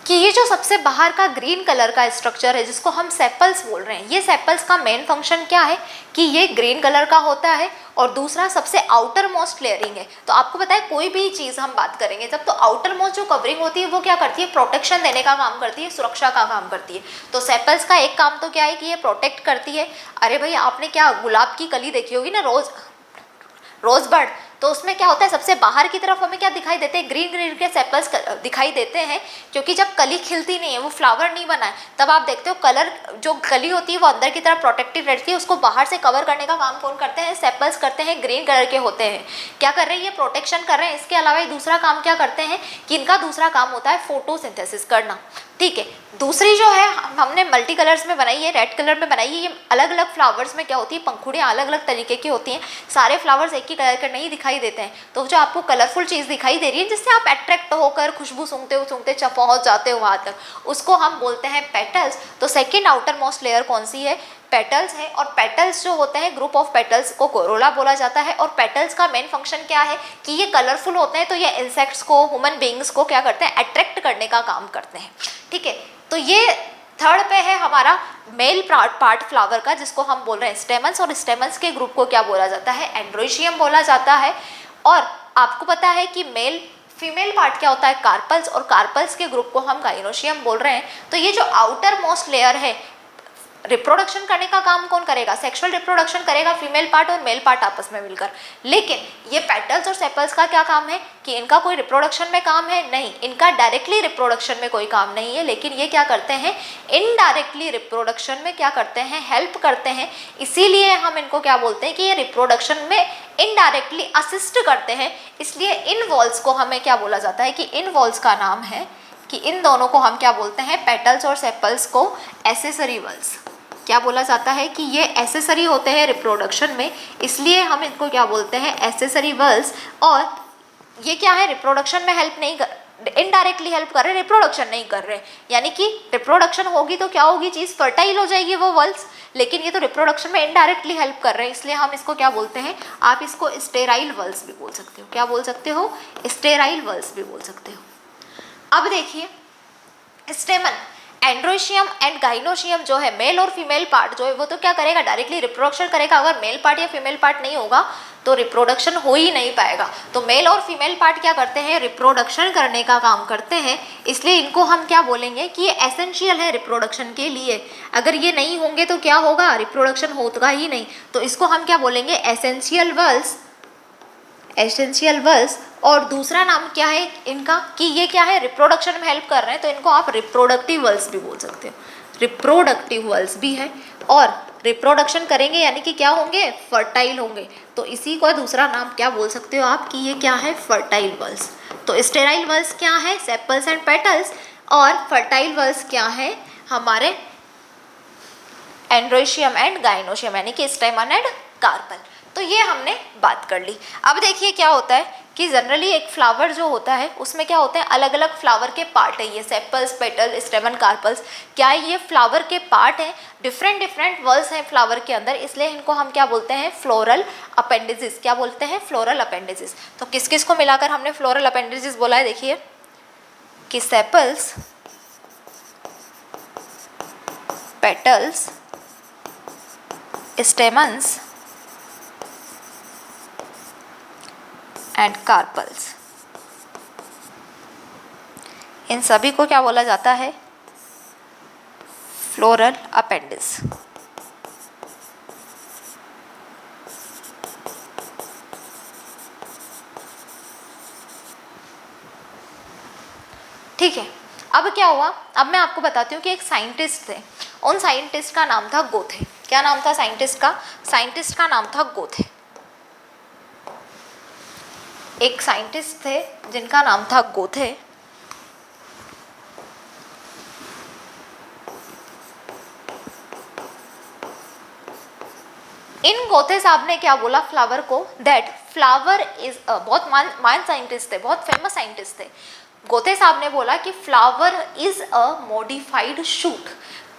कि ये जो सबसे बाहर का ग्रीन कलर का स्ट्रक्चर है जिसको हम सेपल्स बोल रहे हैं, ये सेपल्स का मेन फंक्शन क्या है कि ये ग्रीन कलर का होता है, और दूसरा सबसे आउटर मोस्ट लेयरिंग है। तो आपको पता है कोई भी चीज़ हम बात करेंगे जब, तो आउटर मोस्ट जो कवरिंग होती है वो क्या करती है, प्रोटेक्शन देने का काम करती है, सुरक्षा का काम करती है। तो सेपल्स का एक काम तो क्या है कि ये प्रोटेक्ट करती है। अरे भाई आपने क्या गुलाब की कली देखी होगी ना, रोज बर्ड, तो उसमें क्या होता है, सबसे बाहर की तरफ हमें क्या दिखाई देते हैं, ग्रीन ग्रीन के सेपल्स दिखाई देते हैं, क्योंकि जब कली खिलती नहीं है, वो फ्लावर नहीं बना है, तब आप देखते हो कलर जो कली होती है वो अंदर की तरफ प्रोटेक्टेड रहती है, उसको बाहर से कवर करने का काम कौन करते हैं, सेपल्स करते हैं, ग्रीन कलर के होते हैं। क्या कर रहे हैं, ये प्रोटेक्शन कर रहे हैं। इसके अलावा दूसरा काम क्या करते हैं कि इनका दूसरा काम होता है फोटोसिंथेसिस करना। ठीक है, दूसरी जो है हमने मल्टी कलर्स में बनाई है, रेड कलर में बनाई है। ये अलग अलग फ्लावर्स में क्या होती है, पंखुड़ियाँ अलग अलग तरीके की होती हैं, सारे फ्लावर्स एक ही कलर के नहीं दिखाई देते हैं। तो जो आपको कलरफुल चीज़ दिखाई दे रही है जिससे आप अट्रैक्ट होकर खुशबू सूंघते पहुँच जाते हो वहाँ तक, उसको हम बोलते हैं पेटल्स। तो सेकेंड आउटर मोस्ट लेयर कौन सी है, पेटल्स है। और पेटल्स जो होते हैं, ग्रुप ऑफ पेटल्स को कोरोला बोला जाता है। और पेटल्स का मेन फंक्शन क्या है कि ये कलरफुल होते हैं, तो ये इंसेक्ट्स को, ह्यूमन बींग्स को क्या करते हैं, अट्रैक्ट करने का काम करते हैं। ठीक है, तो ये थर्ड पे है हमारा मेल पार्ट फ्लावर का, जिसको हम बोल रहे हैं स्टेमन्स, और स्टेमन्स के ग्रुप को क्या बोला जाता है, एंड्रोइशियम बोला जाता है। और आपको पता है कि फीमेल पार्ट क्या होता है, कार्पल्स, और कार्पल्स के ग्रुप को हम गाइनोशियम बोल रहे हैं। तो ये जो आउटर मोस्ट लेयर है, रिप्रोडक्शन करने का काम कौन करेगा, सेक्सुअल रिप्रोडक्शन करेगा फीमेल पार्ट और मेल पार्ट आपस में मिलकर। लेकिन ये पेटल्स और सेपल्स का क्या काम है कि इनका कोई रिप्रोडक्शन में काम है नहीं, इनका डायरेक्टली रिप्रोडक्शन में कोई काम नहीं है, लेकिन ये क्या करते हैं, इनडायरेक्टली रिप्रोडक्शन में क्या करते हैं, हेल्प करते हैं। इसीलिए हम इनको क्या बोलते हैं कि ये रिप्रोडक्शन में इनडायरेक्टली असिस्ट करते हैं। इसलिए इन वॉल्स को हमें क्या बोला जाता है कि इन वॉल्स का नाम है कि इन दोनों को हम क्या बोलते हैं, पेटल्स और सेपल्स को एसेसरी वॉल्स। क्या बोला जाता है कि ये एसेसरी होते हैं रिप्रोडक्शन में, इसलिए हम इनको क्या बोलते हैं, एसेसरी वल्स। और ये क्या है, रिप्रोडक्शन में हेल्प नहीं कर, इनडायरेक्टली हेल्प कर रहे, रिप्रोडक्शन नहीं कर रहे। यानी कि रिप्रोडक्शन होगी तो क्या होगी, चीज़ फर्टाइल हो जाएगी वो वल्स, लेकिन ये तो रिप्रोडक्शन में इनडायरेक्टली हेल्प कर रहे हैं, इसलिए हम इसको क्या बोलते हैं, आप इसको स्टेराइल वल्स भी बोल सकते हो। क्या बोल सकते हो, स्टेराइल वल्स भी बोल सकते हो। अब देखिए स्टेमन, एंड्रोशियम एंड गाइनोशियम जो है, मेल और फीमेल पार्ट जो है वो तो क्या करेगा, डायरेक्टली रिप्रोडक्शन करेगा। अगर मेल पार्ट या फीमेल पार्ट नहीं होगा तो रिप्रोडक्शन हो ही नहीं पाएगा। तो मेल और फीमेल पार्ट क्या करते हैं, रिप्रोडक्शन करने का काम करते हैं, इसलिए इनको हम क्या बोलेंगे कि ये एसेंशियल है रिप्रोडक्शन के लिए। अगर ये नहीं होंगे तो क्या होगा, रिप्रोडक्शन होगा ही नहीं। तो इसको हम क्या बोलेंगे, एसेंशियल वल्स, एसेंशियल वल्स। और दूसरा नाम क्या है इनका, कि ये क्या है, रिप्रोडक्शन में हेल्प कर रहे हैं, तो इनको आप रिप्रोडक्टिव वल्स भी बोल सकते हो। रिप्रोडक्टिव वल्स भी है, और रिप्रोडक्शन करेंगे यानी कि क्या होंगे, फर्टाइल होंगे। तो इसी का दूसरा नाम क्या बोल सकते हो आप, कि ये क्या है, फर्टाइल वल्स। तो स्टेराइल वल्स क्या है, सेपल्स एंड पेटल्स, और फर्टाइल वल्स क्या है, हमारे एंड्रोशियम एंड गाइनोशियम यानी कि स्टेमन एंड कार्पल। तो ये हमने बात कर ली। अब देखिए क्या होता है कि जनरली एक फ्लावर जो होता है उसमें क्या होते हैं, अलग अलग फ्लावर के पार्ट है, ये सेपल्स, पेटल, स्टेमन, कार्पल्स, क्या ये फ्लावर के पार्ट हैं, डिफरेंट डिफरेंट वर्ड्स हैं फ्लावर के अंदर, इसलिए इनको हम क्या बोलते हैं, फ्लोरल अपेंडिजेस। क्या बोलते हैं, फ्लोरल अपेंडिजेस। तो किस किस को मिलाकर हमने फ्लोरल अपेंडिजेस बोला है, देखिए कि sepals, petals, stamens and carpels, इन सभी को क्या बोला जाता है, फ्लोरल अपेंडिस। ठीक है, अब क्या हुआ, अब मैं आपको बताती हूँ कि एक साइंटिस्ट थे, उन साइंटिस्ट का नाम था गोथे। क्या नाम था साइंटिस्ट का, साइंटिस्ट का नाम था गोथे। एक साइंटिस्ट थे जिनका नाम था गोथे। इन गोथे साहब ने क्या बोला फ्लावर को, दैट फ्लावर इज अ, बहुत मान साइंटिस्ट थे, बहुत फेमस साइंटिस्ट थे। गोथे साहब ने बोला कि flower is a modified shoot.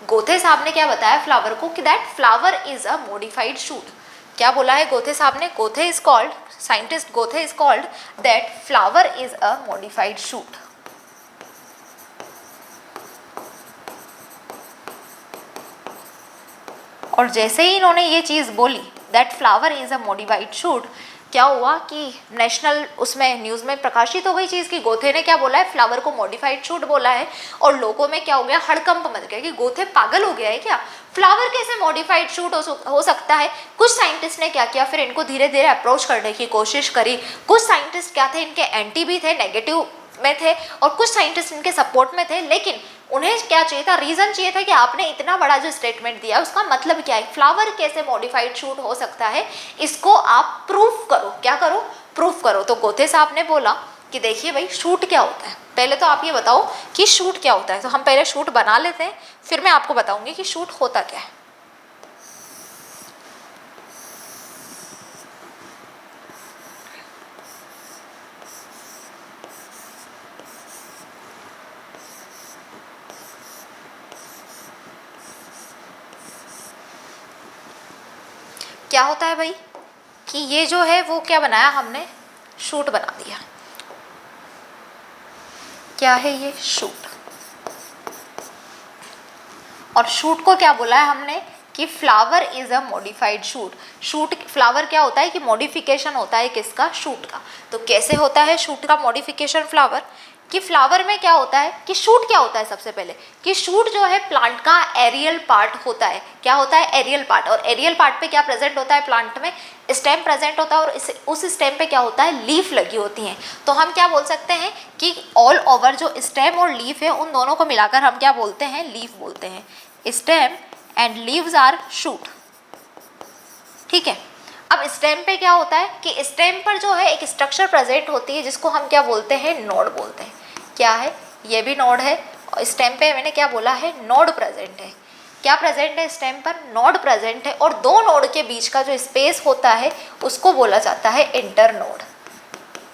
Goethe साहब ने क्या बताया फ्लावर को, कि that flower is a modified shoot. क्या बोला है गोथे साहब ने, Goethe is called, scientist Goethe is called that flower is a modified shoot. और जैसे ही इन्होंने ये चीज़ बोली that flower is a modified shoot, क्या हुआ कि नेशनल उसमें न्यूज़ में प्रकाशित हो गई चीज़ कि गोथे ने क्या बोला है, फ्लावर को मॉडिफाइड शूट बोला है। और लोगों में क्या हो गया, हड़कंप मच गया कि गोथे पागल हो गया है क्या, फ्लावर कैसे मॉडिफाइड शूट हो सकता है। कुछ साइंटिस्ट ने क्या किया, फिर इनको धीरे धीरे अप्रोच करने की कोशिश करी। कुछ साइंटिस्ट क्या थे, इनके एंटी भी थे, नेगेटिव में थे, और कुछ साइंटिस्ट इनके सपोर्ट में थे। लेकिन उन्हें क्या चाहिए था, रीजन चाहिए था कि आपने इतना बड़ा जो स्टेटमेंट दिया उसका मतलब क्या है, फ्लावर कैसे मॉडिफाइड शूट हो सकता है, इसको आप प्रूफ करो। क्या करो, प्रूफ करो। तो गोथे साहब ने बोला कि देखिए भाई शूट क्या होता है, पहले तो आप ये बताओ कि शूट क्या होता है। तो हम पहले शूट बना लेते हैं, फिर मैं आपको बताऊंगी कि शूट होता क्या है। क्या होता है भाई कि ये जो है वो क्या बनाया हमने, शूट बना दिया। क्या है ये, शूट। और शूट को क्या बोला है हमने कि flower is a modified shoot. Shoot flower क्या होता है कि मॉडिफिकेशन होता है किसका, शूट का। तो कैसे होता है शूट का मॉडिफिकेशन फ्लावर, कि फ्लावर में क्या होता है कि शूट क्या होता है, सबसे पहले कि शूट जो है प्लांट का एरियल पार्ट होता है। क्या होता है, एरियल पार्ट। और एरियल पार्ट पे क्या प्रेजेंट होता है, प्लांट में स्टेम प्रेजेंट होता है, और उस स्टेम पे क्या होता है, लीफ लगी होती हैं। तो हम क्या बोल सकते हैं कि ऑल ओवर जो स्टेम और लीफ है उन दोनों को मिलाकर हम क्या बोलते हैं, लीफ बोलते हैं। Stem and leaves are shoot. ठीक है, अब स्टेम पे क्या होता है कि स्टेम पर जो है एक स्ट्रक्चर प्रेजेंट होती है जिसको हम क्या बोलते हैं, नोड बोलते हैं। क्या है, ये भी नोड है। और स्टेम पे मैंने क्या बोला है, नोड प्रेजेंट है। क्या प्रेजेंट है स्टेम पर, नोड प्रेजेंट है, और दो नोड के बीच का जो स्पेस होता है उसको बोला जाता है इंटरनोड।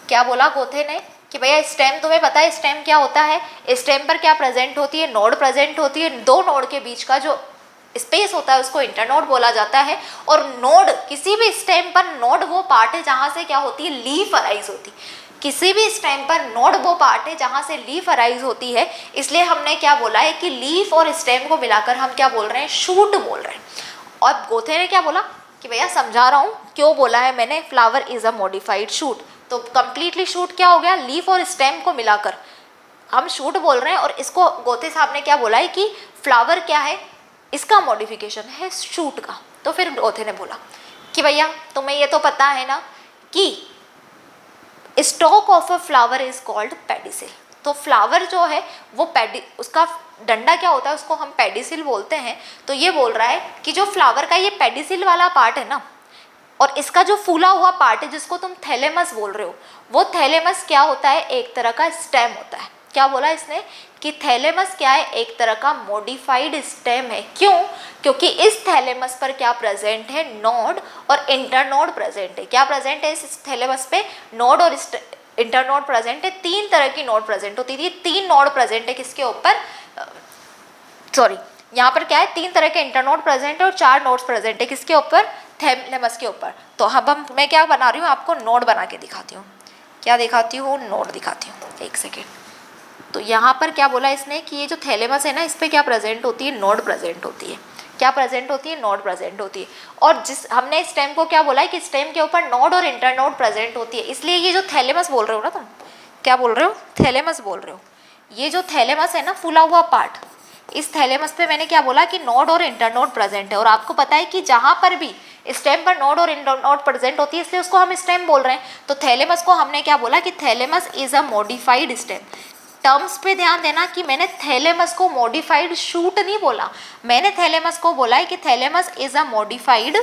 क्या बोला गोथे ने कि भैया स्टेम, तुम्हें पता है स्टेम क्या होता है, स्टेम पर क्या प्रेजेंट होती है, नोड प्रेजेंट होती है, दो नोड के बीच का जो स्पेस होता है उसको इंटरनोड बोला जाता है। और नोड, किसी भी स्टेम पर नोड वो पार्ट है जहाँ से क्या होती है, लीफ अराइज होती है। किसी भी स्टेम पर नोड वो पार्ट है जहाँ से लीफ अराइज होती है, इसलिए हमने क्या बोला है कि लीफ और स्टेम को मिलाकर हम क्या बोल रहे हैं, शूट बोल रहे हैं। और गोथे ने क्या बोला कि भैया समझा रहा हूँ क्यों बोला है मैंने, flower is a modified shoot. तो कंप्लीटली शूट क्या हो गया, लीफ और स्टेम को मिलाकर हम शूट बोल रहे हैं। और इसको गोथे साहब ने क्या बोला है कि फ्लावर क्या है, इसका मॉडिफिकेशन है शूट का। तो फिर गोथे ने बोला कि भैया तुम्हें ये तो पता है ना कि stock of a flower is called pedicel. तो फ्लावर जो है वो उसका डंडा क्या होता है, उसको हम पेडिसिल बोलते हैं। तो ये बोल रहा है कि जो फ्लावर का ये पेडिसिल वाला पार्ट है ना, और इसका जो फूला हुआ पार्ट है जिसको तुम थैलेमस बोल रहे हो, वो थैलेमस क्या होता है, एक तरह का स्टेम होता है। क्या बोला इसने कि थैलेमस क्या है, एक तरह का मॉडिफाइड स्टेम है। क्यों, क्योंकि इस थैलेमस पर क्या प्रेजेंट है, नोड और इंटरनोड प्रेजेंट है। क्या प्रेजेंट है इस थैलेमस पे, नोड और इंटरनोड प्रेजेंट है। तीन तरह की नोड प्रेजेंट होती थी, तीन नोड प्रेजेंट है किसके ऊपर, सॉरी यहाँ पर क्या है, तीन तरह के इंटरनोड प्रेजेंट है और चार नोड्स प्रेजेंट है किसके ऊपर, थैलेमस के ऊपर। तो अब मैं क्या बना रही हूँ, आपको नोड बना के दिखाती हूँ। क्या दिखाती हूँ, नोड दिखाती हूँ, एक सेकेंड। तो यहाँ पर क्या बोला इसने कि ये जो थैलेमस है ना, इस पर क्या प्रेजेंट होती है, नोड प्रेजेंट होती है। क्या प्रेजेंट होती है, नोड प्रेजेंट होती है। और जिस हमने स्टेम को क्या बोला है कि स्टेम के ऊपर नोड और इंटरनोड प्रेजेंट होती है, इसलिए ये जो थैलेमस बोल रहे हो ना तुम, क्या बोल रहे हो, थैलेमस बोल रहे हो। ये जो थैलेमस है ना, फूला हुआ पार्ट, इस थैलेमस पे मैंने क्या बोला कि नोड और इंटरनोड प्रेजेंट है। और आपको पता है कि जहाँ पर भी स्टेम पर नोड और इंटरनोड प्रेजेंट होती है इसलिए उसको हम स्टेम बोल रहे हैं। तो थैलेमस को हमने क्या बोला कि thalamus is a modified stem. Terms पे ध्यान देना कि मैंने थैलेमस को मॉडिफाइड शूट नहीं बोला, मैंने थैलेमस को बोला है कि thalamus is a modified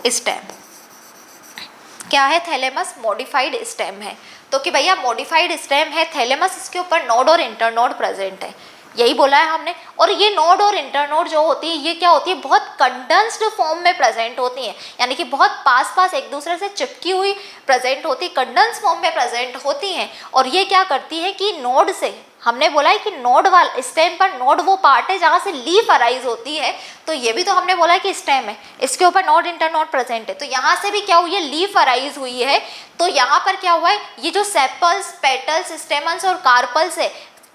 stem. क्या है, थैलेमस मॉडिफाइड स्टेम है। तो कि भैया मॉडिफाइड स्टेम है थैलेमस, इसके ऊपर नोड और इंटरनोड प्रेजेंट है, यही बोला है हमने। और ये नोड और इंटरनोड जो होती है ये क्या होती है, बहुत कंडेंस्ड फॉर्म में प्रेजेंट होती हैं, यानी कि बहुत पास पास एक दूसरे से चिपकी हुई प्रेजेंट होती, कंडेंस फॉर्म में प्रेजेंट होती हैं। और ये क्या करती है कि नोड से, हमने बोला है कि नोड वाला स्टेम पर नोड वो पार्ट है जहाँ से लीफ अराइज होती है, तो ये भी तो हमने बोला है कि स्टेम है, इसके ऊपर नोड इंटरनोड प्रेजेंट है। तो यहाँ से भी क्या हुई है, लीफ अराइज हुई है। तो यहाँ पर क्या हुआ है, ये जो सेपल्स, पेटल्स, स्टेमन्स और कार्पल्स है,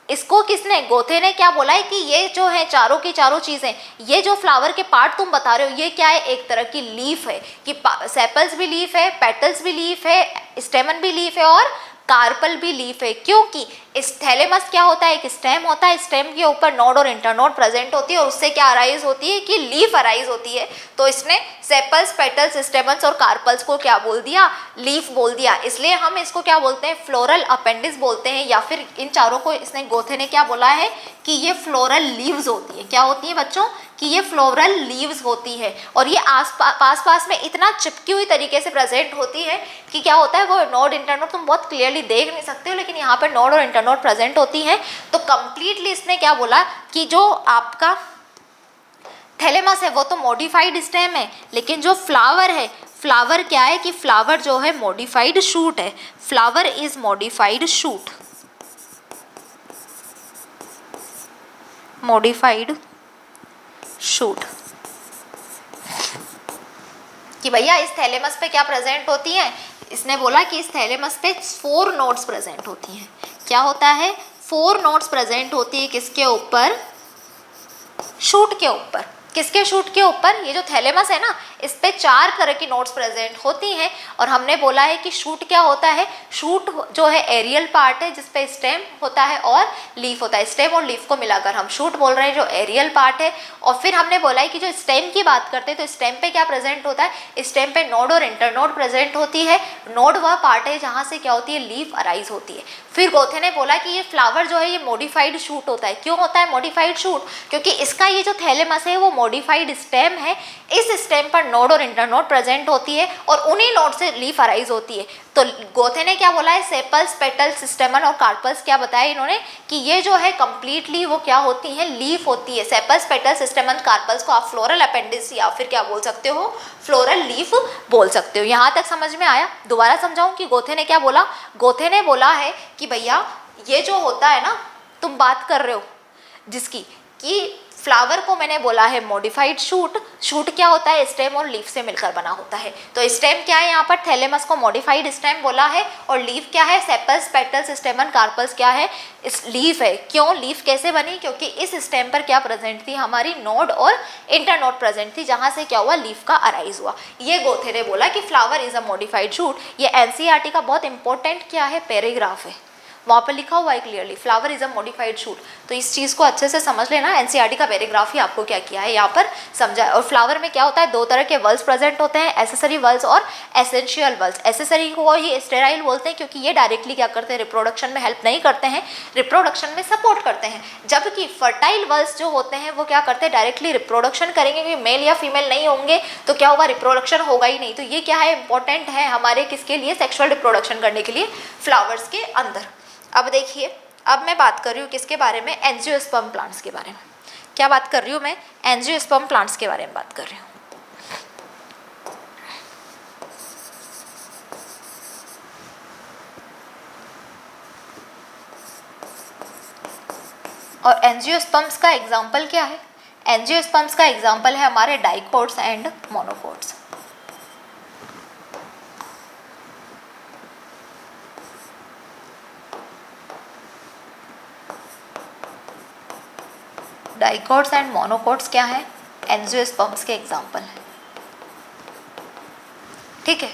इसको किसने, गोथे ने क्या बोला है कि ये जो है चारों की चारों चीज़ें, ये जो फ्लावर के पार्ट तुम बता रहे हो ये क्या है, एक तरह की लीफ है। कि सेपल्स भी लीफ है, पेटल्स भी लीफ है, स्टेमन भी लीफ है और कार्पल भी लीफ है। क्योंकि इस थैलेमस क्या होता है, एक स्टेम होता है, स्टेम के ऊपर नोड और इंटरनोड प्रेजेंट होती है और उससे क्या अराइज होती है कि लीफ अराइज होती है। तो इसने सेपल्स, पेटल्स, स्टेमन्स और कार्पल्स को क्या बोल दिया, लीफ बोल दिया। इसलिए हम इसको क्या बोलते हैं, फ्लोरल अपेंडिक्स बोलते हैं, या फिर इन चारों को इसने, गोथे ने क्या बोला है कि ये फ्लोरल लीव्स होती है। क्या होती है बच्चों, कि ये फ्लोरल लीव्स होती है। और ये पास पास में इतना चिपकी हुई तरीके से प्रेजेंट होती है कि क्या होता है, वो नोड इंटरनोड तुम बहुत क्लियरली देख नहीं सकते हो, लेकिन यहाँ पर नोड और इंटरनोड प्रेजेंट होती हैं। तो कंप्लीटली इसने क्या बोला कि जो आपका थैलेमस है वो तो मॉडिफाइड स्टेम है, लेकिन जो फ्लावर है, फ्लावर क्या है कि फ्लावर जो है मॉडिफाइड शूट है। Flower is modified shoot, modified shoot. कि भैया इस थैलेमस पे क्या प्रेजेंट होती है, इसने बोला कि इस थैलेमस पे 4 नोड्स प्रेजेंट होती हैं। क्या होता है, 4 नोड्स प्रेजेंट होती है किसके ऊपर, शूट के ऊपर। किसके शूट के ऊपर, ये जो थैलेमस है ना, इस पे 4 तरह की नोड्स प्रेजेंट होती हैं। और हमने बोला है कि शूट क्या होता है, शूट जो है एरियल पार्ट है जिसपे स्टेम होता है और लीफ होता है। स्टेम और लीफ को मिलाकर हम शूट बोल रहे हैं, जो एरियल पार्ट है। और फिर हमने बोला है कि जो स्टेम की बात करते हैं तो स्टेम पे क्या प्रेजेंट होता है, स्टेम पे नोड और इंटरनोड प्रेजेंट होती है। नोड वह पार्ट है जहाँ से क्या होती है, लीफ अराइज होती है। फिर गोथे ने बोला कि ये फ्लावर जो है ये मॉडिफाइड शूट होता है। क्यों होता है मॉडिफाइड शूट, क्योंकि इसका ये जो थैलेमस है वो मॉडिफाइड स्टेम है, इस स्टेम पर नोड और इंटरनोड प्रेजेंट होती है और उन्हीं नोड से लीफ अराइज होती है। तो गोथे ने क्या बोला है, सेपल्स, पेटल्स, स्टेमन और कार्पल्स क्या बताया इन्होंने कि ये जो है कंप्लीटली वो क्या होती है, लीफ होती है। सेपल्स, पेटल्स, स्टेमन, कार्पल्स को आप फ्लोरल अपेंडिक्स या फिर क्या बोल सकते हो, फ्लोरल लीफ बोल सकते हो। यहाँ तक समझ में आया? दोबारा समझाऊं कि गोथे ने क्या बोला। गोथे ने बोला है कि भैया ये जो होता है ना, तुम बात कर रहे हो जिसकी कि फ्लावर को मैंने बोला है मॉडिफाइड शूट। शूट क्या होता है, स्टेम और लीफ से मिलकर बना होता है। तो स्टेम क्या है, यहाँ पर थैलेमस को मॉडिफाइड स्टेम बोला है, और लीफ क्या है, सेपल्स, पेटल्स, स्टेमन, कार्पल्स क्या है, इस लीफ है। क्यों लीफ कैसे बनी, क्योंकि इस स्टेम पर क्या प्रेजेंट थी, हमारी नोड और इंटरनोड प्रेजेंट थी, जहाँ से क्या हुआ, लीफ का अराइज हुआ। ये गोथे ने बोला कि flower is a modified shoot. ये एनसीईआरटी का बहुत इंपॉर्टेंट क्या है, पैराग्राफ है, वहाँ पर लिखा हुआ है clearly, flower is a modified shoot. तो इस चीज़ को अच्छे से समझ लेना, एनसीईआरटी का पैराग्राफ ही आपको क्या किया है यहाँ पर समझा है। और फ्लावर में क्या होता है, दो तरह के वल्स प्रेजेंट होते हैं, एसेसरी वल्स और एसेंशियल वल्स। एसेसरी को ही स्टेराइल बोलते हैं क्योंकि ये डायरेक्टली क्या करते हैं, रिप्रोडक्शन में हेल्प नहीं करते हैं, रिप्रोडक्शन में सपोर्ट करते हैं। जबकि फर्टाइल वल्स जो होते हैं वो क्या करते हैं, डायरेक्टली रिप्रोडक्शन करेंगे, क्योंकि मेल या फीमेल नहीं होंगे तो क्या होगा, रिप्रोडक्शन होगा ही नहीं। तो ये क्या है, इंपॉर्टेंट है हमारे किसके लिए, सेक्सुअल रिप्रोडक्शन करने के लिए फ्लावर्स के अंदर। अब देखिए, अब मैं बात कर रही हूँ किसके बारे में, एंजियोस्पर्म प्लांट्स के बारे में। क्या बात कर रही हूँ मैं, एंजियोस्पर्म प्लांट्स के बारे में बात कर रही हूँ। और एंजियोस्पर्म्स का एग्जाम्पल क्या है, एंजियोस्पर्म्स का एग्जाम्पल है हमारे dicots and monocots. Dicots and monocots क्या है, एंजियोस्पर्म्स के एग्जाम्पल है। ठीक है,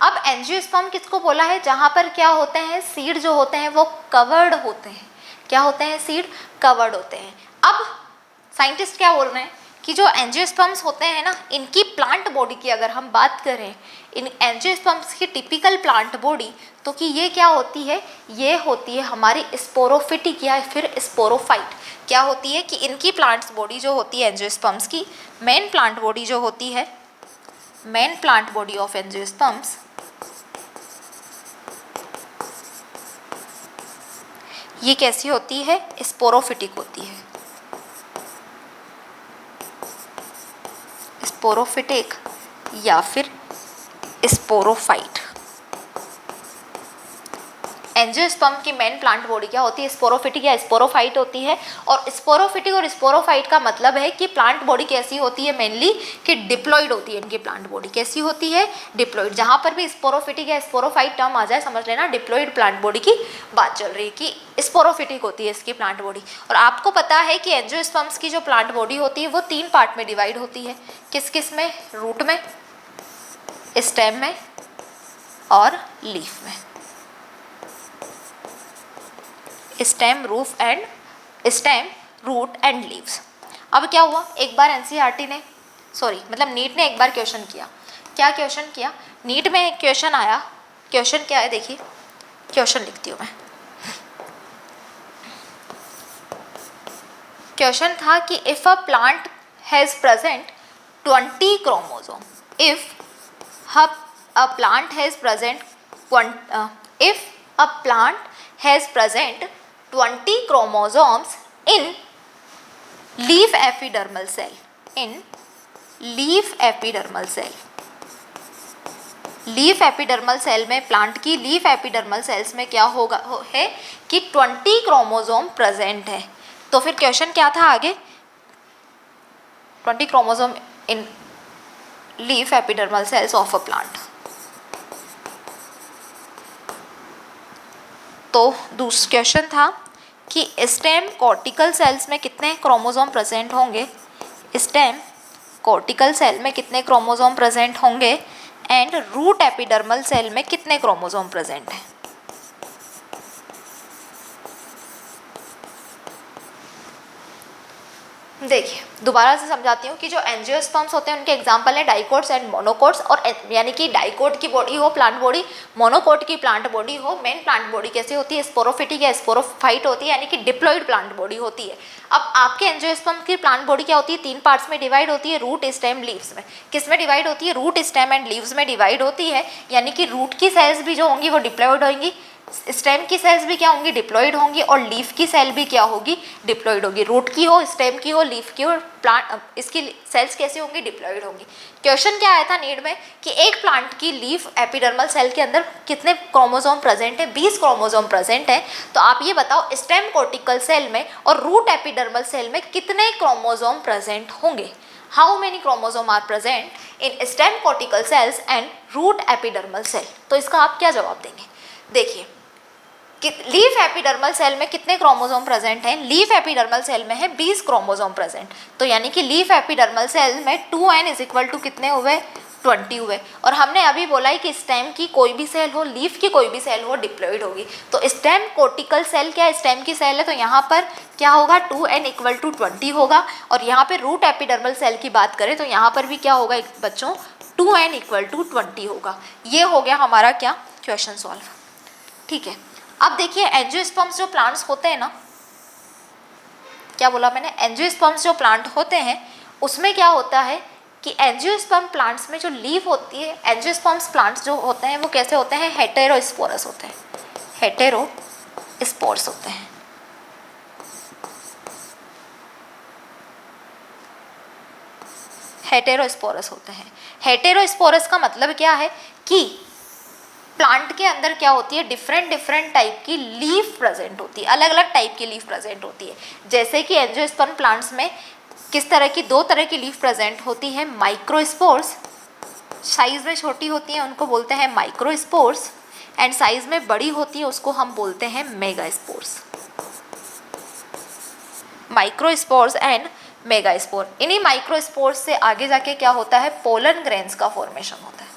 अब एंजियोस्पर्म किसको बोला है, जहाँ पर क्या होते हैं, सीड जो होते हैं वो कवर्ड होते हैं। क्या होते हैं, सीड कवर्ड होते हैं। अब साइंटिस्ट क्या बोल रहे हैं कि जो एंजियोस्पर्म्स होते हैं ना, इनकी प्लांट बॉडी की अगर हम बात करें, इन एंजियोस्पर्म्स की टिपिकल प्लांट बॉडी, तो कि ये क्या होती है, ये होती है हमारी स्पोरोफिटिक या फिर स्पोरोफाइट। क्या होती है कि इनकी प्लांट्स बॉडी जो होती है एंजियोस्पर्म्स की, मेन प्लांट बॉडी जो होती है, main plant body of angiosperms, ये कैसी होती है, स्पोरोफिटिक होती है। स्पोरोफिटिक या फिर स्पोरोफाइट। एंजियोस्पर्म की मेन प्लांट बॉडी क्या होती है, स्पोरोफिटिक या स्पोरोफाइट होती है। और स्पोरोफिटिक और स्पोरोफाइट का मतलब है कि प्लांट बॉडी कैसी होती है, मेनली कि डिप्लॉइड होती है। इनकी प्लांट बॉडी कैसी होती है, डिप्लॉइड। जहाँ पर भी स्पोरोफिटिक या स्पोरोफाइट टर्म आ जाए, समझ लेना डिप्लॉइड प्लांट बॉडी की बात चल रही है, कि स्पोरोफिटिक होती है इसकी प्लांट बॉडी। और आपको पता है कि एंजियोस्पर्म्स की जो प्लांट बॉडी होती है वो 3 पार्ट में डिवाइड होती है। किस किस में, रूट में, स्टेम में और लीफ में। Stem, root and leaves. अब क्या हुआ, एक बार एनसीईआरटी ने, मतलब नीट ने एक बार क्वेश्चन किया। क्या क्वेश्चन किया, नीट में एक क्वेश्चन आया। क्वेश्चन क्या है, देखिए क्वेश्चन लिखती हूँ मैं। क्वेश्चन था कि if a plant has present 20 chromosome, if a plant has present 20 chromosomes in leaf epidermal cell, leaf epidermal cell में, प्लांट की लीफ एपिडर्मल सेल्स में क्या होगा है कि 20 क्रोमोसोम प्रेजेंट है। तो फिर क्वेश्चन क्या था आगे, 20 chromosome in leaf epidermal sales of a plant. तो दूसरा क्वेश्चन था कि स्टेम कॉर्टिकल सेल्स में कितने क्रोमोसोम प्रेजेंट होंगे, स्टेम कॉर्टिकल सेल में कितने क्रोमोसोम प्रेजेंट होंगे, एंड रूट एपिडर्मल सेल में कितने क्रोमोसोम प्रेजेंट हैं। देखिए दोबारा से समझाती हूँ कि जो एंजियोस्पर्म्स होते हैं उनके एग्जाम्पल है डाइकोट्स एंड मोनोकोट्स, और यानी कि डाइकोट की बॉडी हो प्लांट बॉडी, मोनोकोट की प्लांट बॉडी हो। मेन प्लांट बॉडी कैसे होती है, स्पोरोफिटिक या स्पोरोफाइट होती है, यानी कि डिप्लॉइड प्लांट बॉडी होती है। अब आपके एंजियोस्पर्म की प्लांट बॉडी क्या होती है, 3 पार्ट्स में डिवाइड होती है, रूट स्टेम लीव्स में। किस में डिवाइड होती है, रूट स्टेम एंड लीव्स में डिवाइड होती है, यानी कि रूट की सेल्स भी जो होंगी वो डिप्लॉइड होंगी, स्टेम की सेल्स भी क्या होंगी, डिप्लॉइड होंगी, और लीफ की सेल भी क्या होगी, डिप्लॉइड होगी। रूट की हो, स्टेम की हो, लीफ की हो, प्लांट इसकी सेल्स कैसी होंगी, डिप्लॉइड होंगी। क्वेश्चन क्या आया था नीड में कि एक प्लांट की लीफ एपिडर्मल सेल के अंदर कितने क्रोमोसोम प्रेजेंट है, 20 क्रोमोसोम प्रेजेंट है। तो आप ये बताओ स्टेम कॉर्टिकल सेल में और रूट एपिडर्मल सेल में कितने क्रोमोसोम प्रेजेंट होंगे। How many chromosome are present in stem cortical cells and root epidermal cell. तो इसका आप क्या जवाब देंगे। देखिए लीफ एपिडर्मल सेल में कितने क्रोमोसोम प्रेजेंट हैं, लीफ एपिडर्मल सेल में है 20 क्रोमोसोम प्रेजेंट। तो यानी कि लीफ एपिडर्मल सेल में 2n इज इक्वल टू कितने हुए, 20 हुए। और हमने अभी बोला है कि स्टेम की कोई भी सेल हो, लीफ की कोई भी सेल हो, डिप्लॉइड होगी। तो स्टेम कॉर्टिकल सेल क्या है, स्टेम की सेल है, तो यहाँ पर क्या होगा, 2n इक्वल टू 20 होगा। और यहाँ पर रूट एपिडर्मल सेल की बात करें तो यहाँ पर भी क्या होगा बच्चों, 2n इक्वल टू 20 होगा। ये हो गया हमारा क्या क्वेश्चन सॉल्व। ठीक है, अब देखिए एंजियोस्पर्म्स जो प्लांट्स होते हैं ना, क्या बोला मैंने, एंजियोस्पर्म्स जो प्लांट होते हैं उसमें क्या होता है कि एंजियोस्पर्म प्लांट्स में जो लीफ होती है, एंजियोस्पर्म्स प्लांट्स जो होते हैं वो कैसे होते हैं, हेटेरोस्पोरस होते हैं, हेटेरोस्पोर्स होते हैं। हेटेरोस्पोरस होते हैं। हेटेरोस्पोरस का मतलब क्या है कि प्लांट के अंदर क्या होती है, डिफरेंट टाइप की लीफ प्रेजेंट होती है, अलग अलग टाइप की लीफ प्रेजेंट होती है। जैसे कि एंजियोस्पर्म प्लांट्स में किस तरह की, 2 तरह की लीफ प्रेजेंट होती है, माइक्रोस्पोर्स, साइज में छोटी होती हैं उनको बोलते हैं माइक्रोस्पोर्स, एंड साइज में बड़ी होती है उसको हम बोलते हैं मेगास्पोर्स। Microspores and megaspore. इन्हीं माइक्रोस्पोर्स से आगे जाके क्या होता है, पोलन ग्रेन्स का फॉर्मेशन होता है।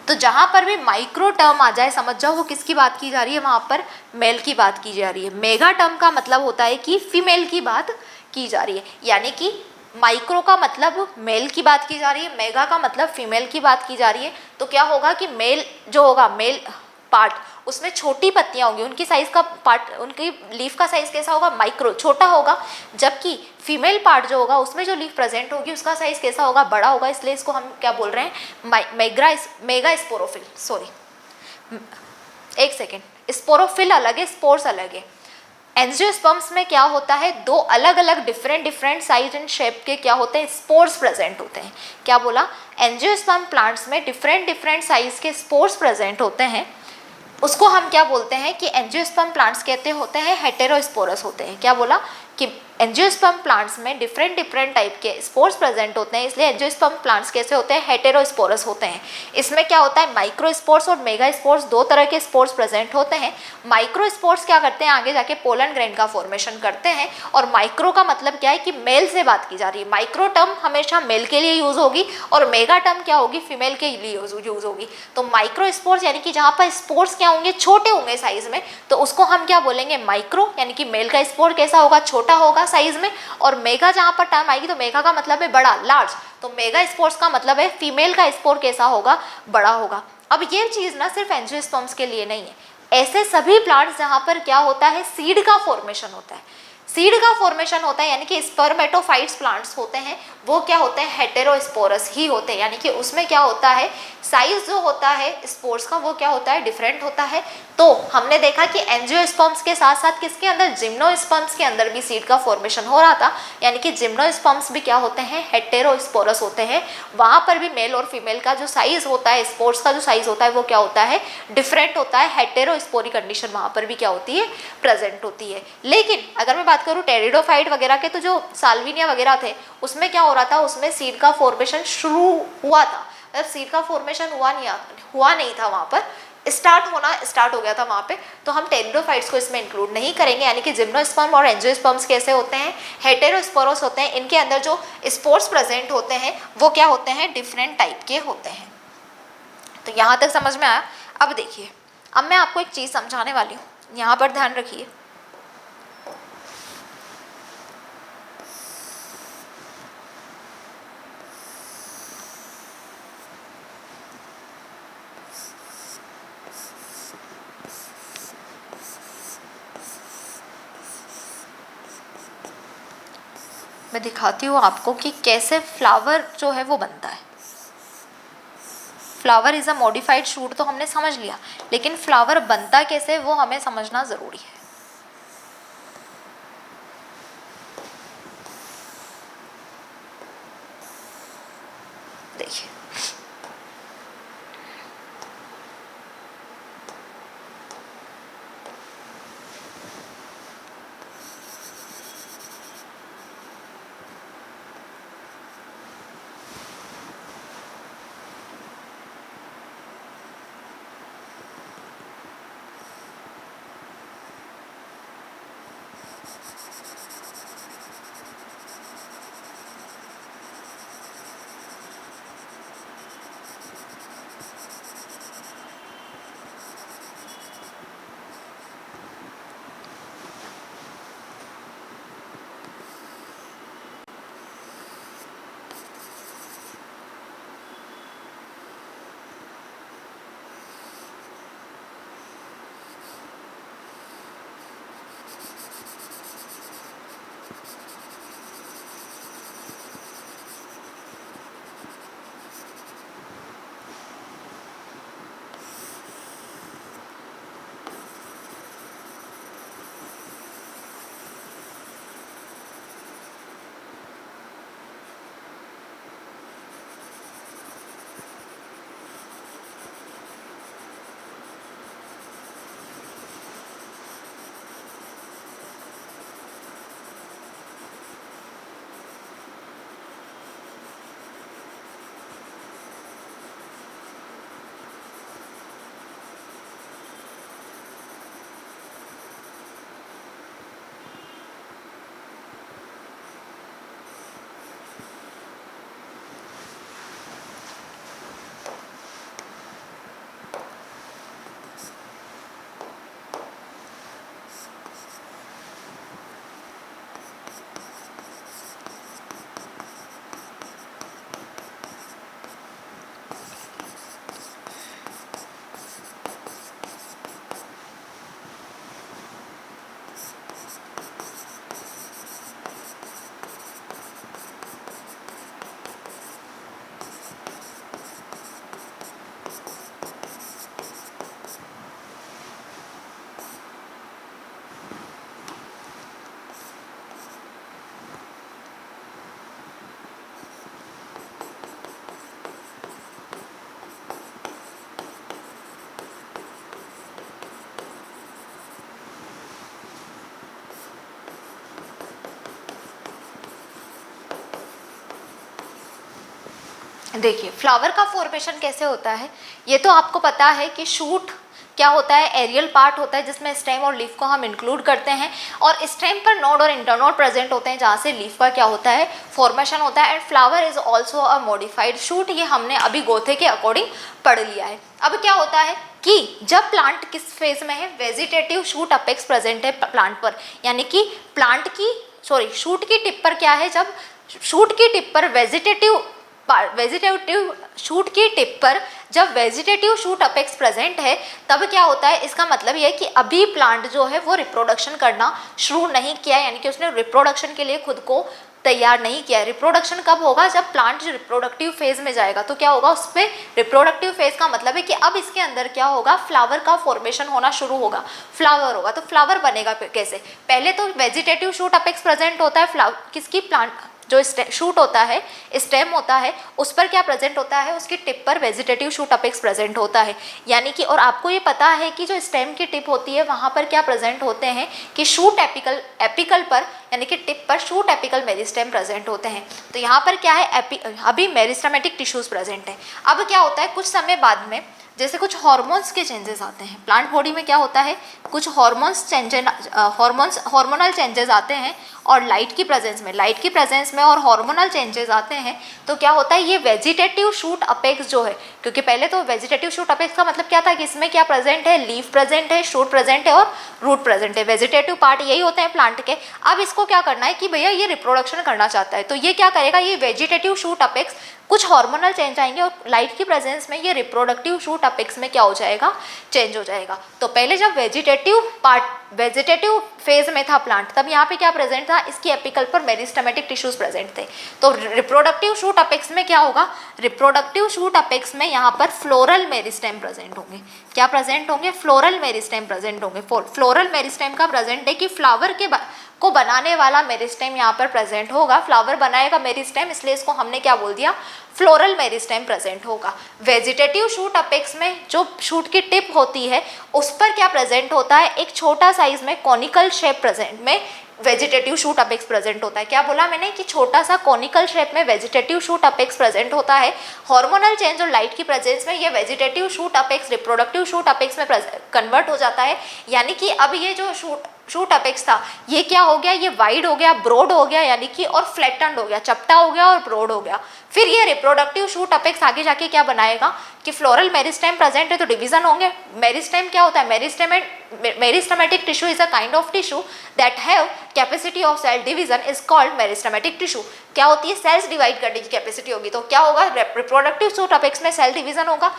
तो जहाँ पर भी माइक्रो टर्म आ जाए समझ जाओ वो किसकी बात की जा रही है, वहाँ पर मेल की बात की जा रही है। मेगा टर्म का मतलब होता है कि फीमेल की बात की जा रही है, यानी कि माइक्रो का मतलब मेल की बात की जा रही है, मेगा का मतलब फीमेल की बात की जा रही है। तो क्या होगा कि मेल जो होगा, मेल पार्ट, उसमें छोटी पत्तियां होंगी, उनकी साइज का पार्ट, उनकी लीफ का साइज कैसा होगा, माइक्रो, छोटा होगा। जबकि फीमेल पार्ट जो होगा उसमें जो लीफ प्रेजेंट होगी उसका साइज कैसा होगा, बड़ा होगा। इसलिए इसको हम क्या बोल रहे हैं, मेगा स्पोरोफिल। सॉरी एक सेकेंड, स्पोरोफिल अलग है, स्पोर्स अलग है। एंजियोस्पर्म्स में क्या होता है, 2 अलग अलग डिफरेंट साइज एंड शेप के क्या होते हैं, स्पोर्स प्रेजेंट होते हैं। क्या बोला, एंजियोस्पर्म प्लांट्स में डिफरेंट साइज के स्पोर्स प्रेजेंट होते हैं। उसको हम क्या बोलते हैं कि एंजियोस्पर्म प्लांट्स कहते होते हैं हेटेरोस्पोरस होते हैं। क्या बोला कि एंजियोस्पर्म प्लांट्स में डिफरेंट टाइप के स्पोर्स प्रेजेंट होते हैं, इसलिए एंजियोस्पर्म प्लांट्स कैसे होते हैं, हेटेरोस्पोरस होते हैं। इसमें क्या होता है, माइक्रोस्पोर्स और मेगास्पोर्स 2 तरह के स्पोर्स प्रेजेंट होते हैं। माइक्रोस्पोर्स क्या करते हैं, आगे जाके पोलन ग्रेन का फॉर्मेशन करते हैं। और माइक्रो का मतलब क्या है कि मेल से बात की जा रही है, माइक्रो टर्म हमेशा मेल के लिए यूज होगी और मेगा टर्म क्या होगी, फीमेल के लिए यूज होगी। तो माइक्रोस्पोर्स यानी कि जहाँ पर स्पोर्स क्या होंगे, छोटे होंगे साइज में, तो उसको हम क्या बोलेंगे, माइक्रो, यानी कि मेल का स्पोर कैसा होगा, छोटा होगा साइज में। और मेगा जहां पर टर्म आएगी तो मेगा का मतलब है बड़ा, लार्ज, तो मेगा स्पोर्स का मतलब है फीमेल का स्पोर कैसा होगा, बड़ा होगा। अब ये चीज ना सिर्फ एंजियोस्पर्म्स के लिए नहीं है, ऐसे सभी प्लांट्स जहां पर क्या होता है, सीड का फॉर्मेशन होता है, सीड का फॉर्मेशन होता है, यानी कि स्पर्मेटोफाइट्स प्लांट्स होते हैं वो क्या होते हैं, हेटेरोस्पोरस ही होते हैं। यानी कि उसमें क्या होता है, साइज जो होता है स्पोर्स का वो क्या होता है, डिफरेंट होता है। तो हमने देखा कि एंजियोस्पर्म्स के साथ साथ किसके अंदर, जिम्नोस्पर्म्स के अंदर भी सीड का फॉर्मेशन हो रहा था। यानी कि जिम्नोस्पर्म्स भी क्या होते हैं, हेटेरोस्पोरस होते हैं। वहाँ पर भी मेल और फीमेल का जो साइज होता है, स्पोर्स का जो साइज होता है वो क्या होता है, डिफरेंट होता है। हेटेरोस्पोरी कंडीशन वहाँ पर भी क्या होती है, प्रेजेंट होती है। लेकिन अगर मैं बात करूँ टेरिडोफाइट वगैरह के, तो जो साल्विनिया वगैरह थे उसमें क्या हो रहा था, उसमें सीड का फॉर्मेशन शुरू हुआ था, मतलब सीड का फॉर्मेशन हुआ नहीं था, वहाँ पर स्टार्ट हो गया था वहाँ पे। तो हम टेरिडोफाइट्स को इसमें इंक्लूड नहीं करेंगे। यानी कि जिम्नोस्पर्म और एंजियोस्पर्म्स कैसे होते हैं, हेटेरोस्पोरस होते हैं। इनके अंदर जो स्पोर्स प्रेजेंट होते हैं वो क्या होते हैं, डिफरेंट टाइप के होते हैं। तो यहाँ तक समझ में आया। अब देखिए, अब मैं आपको एक चीज़ समझाने वाली हूँ, यहाँ पर ध्यान रखिए। मैं दिखाती हूँ आपको कि कैसे फ्लावर जो है वो बनता है। Flower is a modified shoot तो हमने समझ लिया, लेकिन फ्लावर बनता कैसे वो हमें समझना ज़रूरी है। देखिए देखिए फ्लावर का फॉर्मेशन कैसे होता है, ये तो आपको पता है कि शूट क्या होता है, एरियल पार्ट होता है जिसमें स्टेम और लीफ को हम इंक्लूड करते हैं, और स्टेम पर नोड और इंटरनोड प्रेजेंट होते हैं जहाँ से लीफ का क्या होता है, फॉर्मेशन होता है। And flower is also a modified shoot, ये हमने अभी गोथे के अकॉर्डिंग पढ़ लिया है। अब क्या होता है कि जब प्लांट किस फेज में है, वेजिटेटिव शूट अपेक्स प्रेजेंट है प्लांट पर, यानी कि प्लांट की शूट की टिप पर क्या है, जब शूट की टिप पर वेजिटेटिव शूट की टिप पर जब वेजिटेटिव शूट अपेक्स प्रेजेंट है, तब क्या होता है, इसका मतलब यह है कि अभी प्लांट जो है वो रिप्रोडक्शन करना शुरू नहीं किया, यानी कि उसने रिप्रोडक्शन के लिए खुद को तैयार नहीं किया। रिप्रोडक्शन कब होगा, जब प्लांट रिप्रोडक्टिव फेज में जाएगा, तो क्या होगा उस पर रिप्रोडक्टिव फेज का मतलब है कि अब इसके अंदर क्या होगा, फ्लावर का फॉर्मेशन होना शुरू होगा, फ्लावर होगा। तो फ्लावर बनेगा कैसे, पहले तो वेजिटेटिव शूट अपेक्स प्रेजेंट होता है, फ्लावर किसकी, प्लांट जो शूट होता है, स्टेम होता है, उस पर क्या प्रेजेंट होता है, उसकी टिप पर वेजिटेटिव शूट अपेक्स प्रेजेंट होता है, यानी कि, और आपको ये पता है कि जो स्टेम की टिप होती है वहाँ पर क्या प्रेजेंट होते हैं कि शूट एपिकल पर, यानी कि टिप पर शूट एपिकल मेरिस्टेम प्रेजेंट होते हैं। तो यहाँ पर क्या है, अभी मेरिस्टेमेटिक टिश्यूज प्रेजेंट है। अब क्या होता है, कुछ समय बाद में जैसे कुछ हार्मोन्स के चेंजेस आते हैं, प्लांट बॉडी में क्या होता है, कुछ हार्मोनल चेंजेस आते हैं, और लाइट की प्रेजेंस में और हार्मोनल चेंजेस आते हैं, तो क्या होता है, ये वेजिटेटिव शूट अपेक्स जो है, क्योंकि पहले तो वेजिटेटिव शूट अपेक्स का मतलब क्या था कि इसमें क्या प्रेजेंट है, लीफ प्रेजेंट है, शूट प्रेजेंट है और रूट प्रेजेंट है, वेजिटेटिव पार्ट यही होते हैं प्लांट के। अब इसको क्या करना है कि भैया ये रिप्रोडक्शन करना चाहता है, तो ये क्या करेगा, ये वेजिटेटिव शूट अपेक्स, कुछ हार्मोनल चेंज आएंगे और लाइट की प्रेजेंस में ये रिप्रोडक्टिव शूट अपेक्स में क्या हो जाएगा, चेंज हो जाएगा। तो पहले जब वेजिटेटिव पार्ट वेजिटेटिव फेज में था प्लांट, तब यहाँ पे क्या प्रेजेंट था, इसकी एपिकल पर मेरिस्टेमेटिक टिश्यूज प्रेजेंट थे। तो रिप्रोडक्टिव शूट अपेक्स में क्या होगा, रिप्रोडक्टिव शूट अपेक्स में यहाँ पर फ्लोरल मेरिस्टेम प्रेजेंट होंगे। क्या प्रेजेंट होंगे, फ्लोरल मेरिस्टेम प्रेजेंट होंगे। फ्लोरल मेरिस्टेम का प्रेजेंट है कि फ्लावर के को बनाने वाला मेरिस्टेम यहाँ पर प्रेजेंट होगा। फ्लावर बनाएगा मेरिस्टेम, इसलिए इसको हमने क्या बोल दिया, फ्लोरल मेरिस्टेम प्रेजेंट होगा। वेजिटेटिव शूट अपेक्स में जो शूट की टिप होती है उस पर क्या प्रेजेंट होता है, एक छोटा साइज में कॉनिकल शेप प्रेजेंट में वेजिटेटिव शूट अपेक्स प्रेजेंट होता है। क्या बोला मैंने कि छोटा सा कॉनिकल शेप में वेजिटेटिव शूट अपेक्स प्रेजेंट होता है। हार्मोनल चेंज और लाइट की प्रेजेंस में ये vegetative shoot apex reproductive shoot apex में कन्वर्ट हो जाता है। यानी कि अब ये जो शूट अपेक्स था ये क्या हो गया, ये वाइड हो गया, ब्रॉड हो गया, यानी कि और फ्लैटन्ड हो गया, चपटा हो गया और ब्रॉड हो गया। फिर ये रिप्रोडक्टिव शूट अपेक्स आगे जाके क्या बनाएगा कि फ्लोरल मेरिस्टेम प्रेजेंट है तो डिवीजन होंगे। मेरिस्टेम क्या होता है, meristematic tissue is a kind of tissue that have capacity of cell division is called meristematic tissue. क्या होती है, सेल्स डिवाइड करने की कैपेसिटी होगी। तो क्या होगा, रिप्रोडक्टिव शूट अपेक्स में सेल डिवीजन होगा,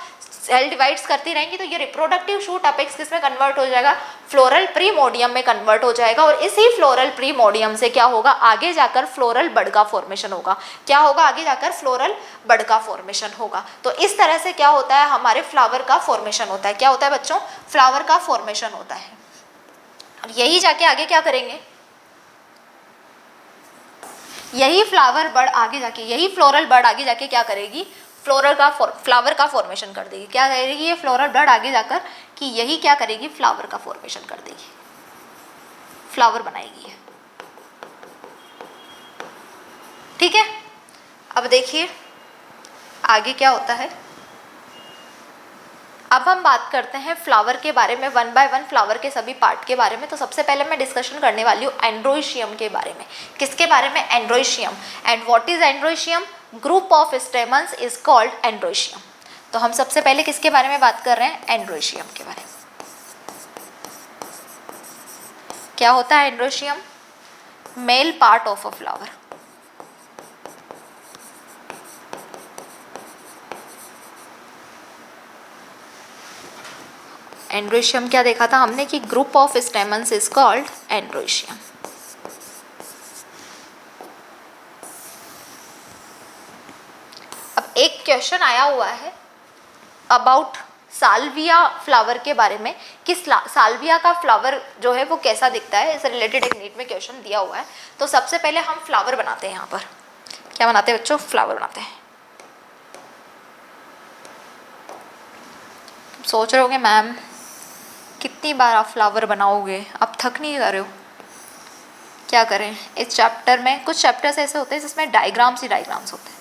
सेल डिवाइड्स करती रहेंगी, तो ये रिप्रोडक्टिव शूट अपेक्स किस में कन्वर्ट हो जाएगा, फ्लोरल प्रीमोडियम में कन्वर्ट हो जाएगा। और इसी फ्लोरल प्रीमोडियम से क्या होगा, आगे जाकर फ्लोरल बड का फॉर्मेशन होगा। क्या होगा, आगे जाकर फ्लोरल बड का फॉर्मेशन होगा। तो इस तरह से क्या होता है, हमारे फ्लावर का फॉर्मेशन होता है। क्या होता है बच्चों, फ्लावर का फॉर्मेशन होता है। और यही जाके आगे क्या करेंगे, यही फ्लावर बड आगे जाके, यही फ्लोरल बड आगे जाके क्या करेगी, फ्लावर का फॉर्मेशन कर देगी। क्या करेगी ये फ्लोरल बड आगे जाकर कि यही क्या करेगी, फ्लावर का फॉर्मेशन कर देगी, फ्लावर बनाएगी ये। ठीक है, अब देखिए आगे क्या होता है। अब हम बात करते हैं फ्लावर के बारे में, वन बाय वन फ्लावर के सभी पार्ट के बारे में। तो सबसे पहले मैं डिस्कशन करने वाली हूँ एंड्रोइशियम के बारे में। किसके बारे में, androecium. And what is androecium, group of stamens is called androecium. तो हम सबसे पहले किसके बारे में बात कर रहे हैं, एंड्रोइशियम के बारे में। क्या होता है androecium, male part of a flower. Androecium क्या देखा था हमने कि group of stamens is called androecium. अब एक क्वेश्चन आया हुआ है अबाउट साल्विया फ्लावर के बारे में कि साल्विया का फ्लावर जो है वो कैसा दिखता है, इससे रिलेटेड एक नीट में क्वेश्चन दिया हुआ है। तो सबसे पहले हम फ्लावर बनाते हैं। यहाँ पर क्या बनाते हैं बच्चों, फ्लावर बनाते हैं। सोच रहे होंगे मैम कितनी बार आप फ्लावर बनाओगे, आप थक नहीं कर रहे हो। क्या करें, इस चैप्टर में कुछ चैप्टर्स ऐसे होते हैं जिसमें डायग्राम्स ही डायग्राम्स होते हैं।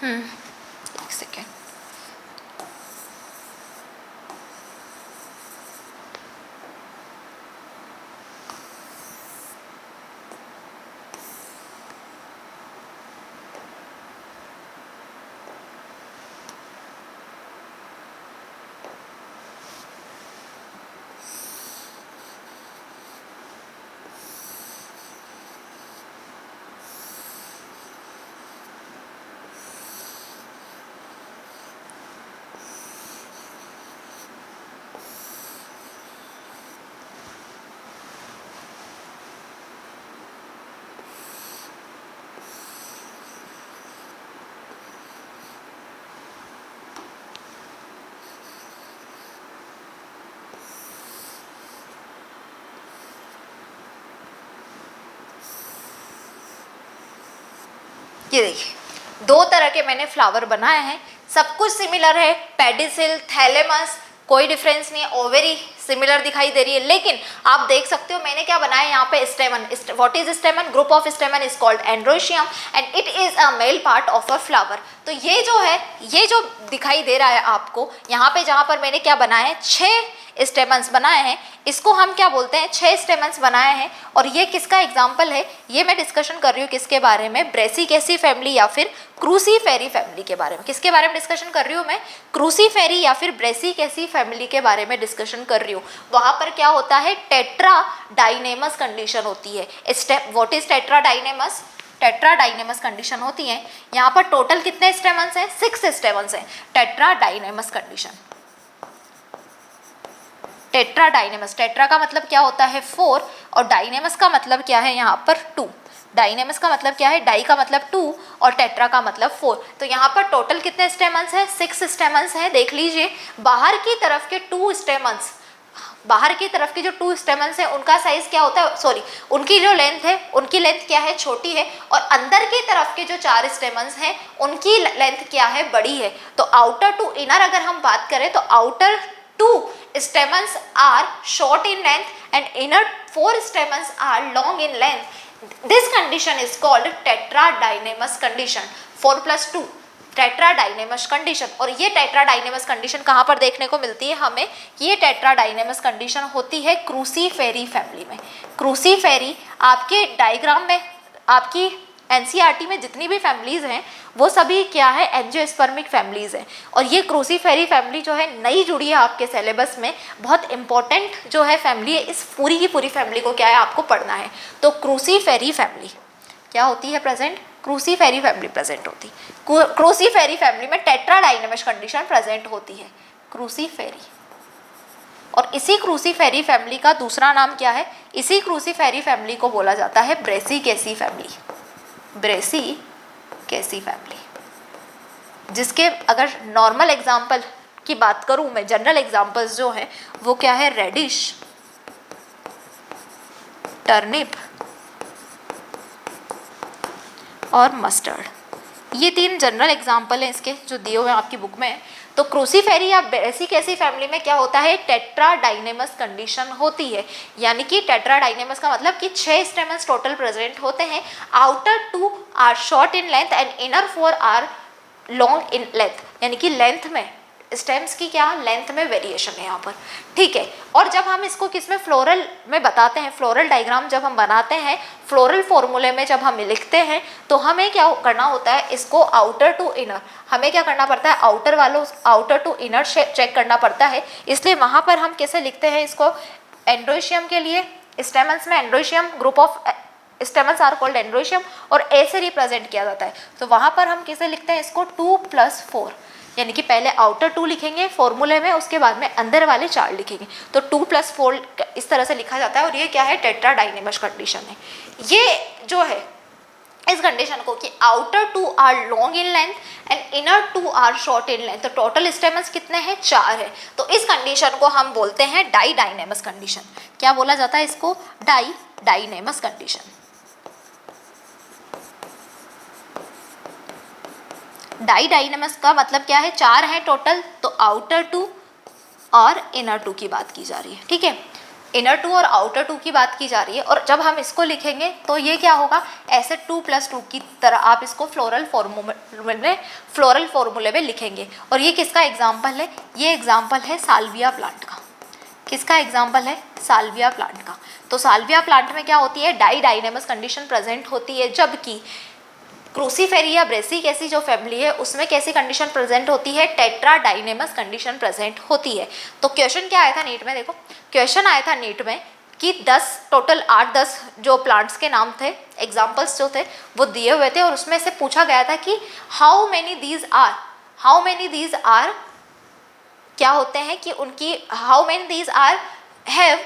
एक सेकेंड। ये देखिए दो तरह के मैंने फ्लावर बनाए हैं, सब कुछ सिमिलर है। पेडिसिल, थैलेमस, कोई डिफरेंस नहीं है। ओवेरी सिमिलर दिखाई दे रही है, लेकिन आप देख सकते हो मैंने क्या बनाया यहाँ पे, स्टेमन। What is स्टेमन? Group of stamen is called androecium and it is a mail part of a flower. तो ये जो है, ये जो दिखाई दे रहा है आपको यहाँ पे, जहाँ पर मैंने क्या बनाया है, 6 स्टेमन्स बनाए हैं, इसको हम क्या बोलते हैं, 6 स्टेमन्स बनाए हैं। और ये किसका एग्जाम्पल है, ये मैं डिस्कशन कर रही हूँ किसके बारे में, ब्रेसिकेसी फैमिली या फिर क्रूसीफेरी फैमिली के बारे में। किसके बारे में डिस्कशन कर रही हूँ मैं? क्रूसीफेरी या फिर ब्रेसिकेसी फैमिली के बारे में डिस्कशन कर रही हूँ। वहाँ पर क्या होता है, टेट्राडाइनेमस कंडीशन होती है। What is tetradynamous? Tetradynamous condition होती है। यहाँ पर टोटल कितने स्टेमन्स हैं? 6 स्टेमन्स हैं। टेट्राडाइनेमस कंडीशन, टेट्राडाइनेमस, टेट्रा का मतलब क्या होता है 4 और डाइनेमस का मतलब क्या है यहाँ पर 2। डाइनेमस का मतलब क्या है, डाई का मतलब 2 और टेट्रा का मतलब 4। तो यहाँ पर टोटल कितने स्टेमन्स हैं? 6 स्टेमन्स हैं। देख लीजिए, बाहर की तरफ के 2 स्टेमन्स, बाहर की तरफ के जो 2 स्टेमन्स हैं उनका साइज क्या होता है, सॉरी उनकी जो लेंथ है, उनकी लेंथ क्या है, छोटी है। और अंदर की तरफ के जो 4 स्टेमन्स हैं उनकी लेंथ क्या है, बड़ी है। तो आउटर टू इनर अगर हम बात करें तो outer 2 stamens are short in length and inner 4 stamens are long in length. This condition is called tetradainamous condition, 4 plus 2 tetradynamous condition. और ये टेट्राडाइनेमस कंडीशन कहाँ पर देखने को मिलती है हमें, ये टेट्राडाइनेमस कंडीशन होती है क्रूसीफेरी फैमिली में। क्रूसीफेरी आपके डायग्राम में, आपकी एनसीईआरटी में जितनी भी फैमिलीज हैं वो सभी क्या है, एंजियोस्पर्मिक फैमिलीज हैं। और ये क्रूसीफेरी फैमिली जो है नई जुड़ी है आपके सिलेबस में, बहुत इंपॉर्टेंट जो है फैमिली है। इस पूरी की पूरी फैमिली को क्या है, आपको पढ़ना है। तो क्रूसीफेरी फैमिली क्या होती है प्रेजेंट, क्रूसीफेरी फैमिली प्रेजेंट होती है। क्रूसीफेरी फैमिली में टेट्राडाइनेमस कंडीशन प्रेजेंट होती है, क्रूसीफेरी। और इसी क्रूसीफेरी फैमिली का दूसरा नाम क्या है, इसी क्रूसीफेरी फैमिली को बोला जाता है ब्रेसिकेसी फैमिली, ब्रेसिकेसी फैमिली। जिसके अगर नॉर्मल एग्जाम्पल की बात करूं मैं, जनरल एग्जाम्पल्स जो हैं वो क्या है, रेडिश, टर्निप और मस्टर्ड। ये 3 जनरल एग्जाम्पल हैं इसके जो दिए हुए हैं आपकी बुक में। तो क्रूसीफेरी या ब्रेसिकेसी फैमिली में क्या होता है, टेट्राडाइनेमस कंडीशन होती है। यानी कि टेट्राडाइनेमस का मतलब कि 6 स्टेमन्स टोटल प्रेजेंट होते हैं। Outer 2 are short in length and inner 4 are long in length. यानी कि लेंथ में, स्टेम्स की क्या लेंथ में वेरिएशन है यहाँ पर, ठीक है। और जब हम इसको किसमें, फ्लोरल में बताते हैं, फ्लोरल डायग्राम जब हम बनाते हैं, फ्लोरल फॉर्मूले में जब हम लिखते हैं तो हमें क्या करना होता है, इसको आउटर टू इनर, हमें क्या करना पड़ता है, आउटर वालों, आउटर टू इनर चेक करना पड़ता है। इसलिए वहाँ पर हम कैसे लिखते हैं इसको, एंड्रोशियम के लिए स्टेमन्स में androecium, group of stamens are called androecium, और ए से रिप्रेजेंट किया जाता है। तो वहाँ पर हम कैसे लिखते हैं इसको, 2 + 4, यानी कि पहले आउटर 2 लिखेंगे फॉर्मूले में, उसके बाद में अंदर वाले 4 लिखेंगे। तो 2 + 4 इस तरह से लिखा जाता है। और ये क्या है, टेट्राडाइनेमस कंडीशन है। ये जो है इस कंडीशन को कि outer 2 are long in length and inner 2 are short in length. तो टोटल स्टेमन्स कितने हैं, 4 है। तो इस कंडीशन को हम बोलते हैं डाइडाइनेमस कंडीशन। क्या बोला जाता है इसको, डाइडाइनेमस कंडीशन। डाइडाइनेमस का मतलब क्या है, 4 है टोटल, तो आउटर 2 और इनर 2 की बात की जा रही है, ठीक है। इनर 2 और आउटर 2 की बात की जा रही है। और जब हम इसको लिखेंगे तो ये क्या होगा, ऐसे 2 + 2 की तरह आप इसको फ्लोरल फॉर्मूले में लिखेंगे। और ये किसका एग्जाम्पल है, ये एग्जाम्पल है साल्विया प्लांट का। किसका एग्जाम्पल है, साल्विया प्लांट का। तो साल्विया प्लांट में क्या होती है, डाइडाइनेमस कंडीशन प्रेजेंट होती है, जबकि क्रूसीफेरी या ब्रेसिकेसी जो फैमिली है उसमें कैसी कंडीशन प्रेजेंट होती है, टेट्राडाइनेमस कंडीशन प्रेजेंट होती है। तो क्वेश्चन क्या आया था नीट में, देखो क्वेश्चन आया था नीट में कि 10 टोटल 8-10 जो प्लांट्स के नाम थे, एग्जाम्पल्स जो थे वो दिए हुए थे, और उसमें से पूछा गया था कि हाउ मेनी दीज आर क्या होते हैं कि उनकी, how many these are have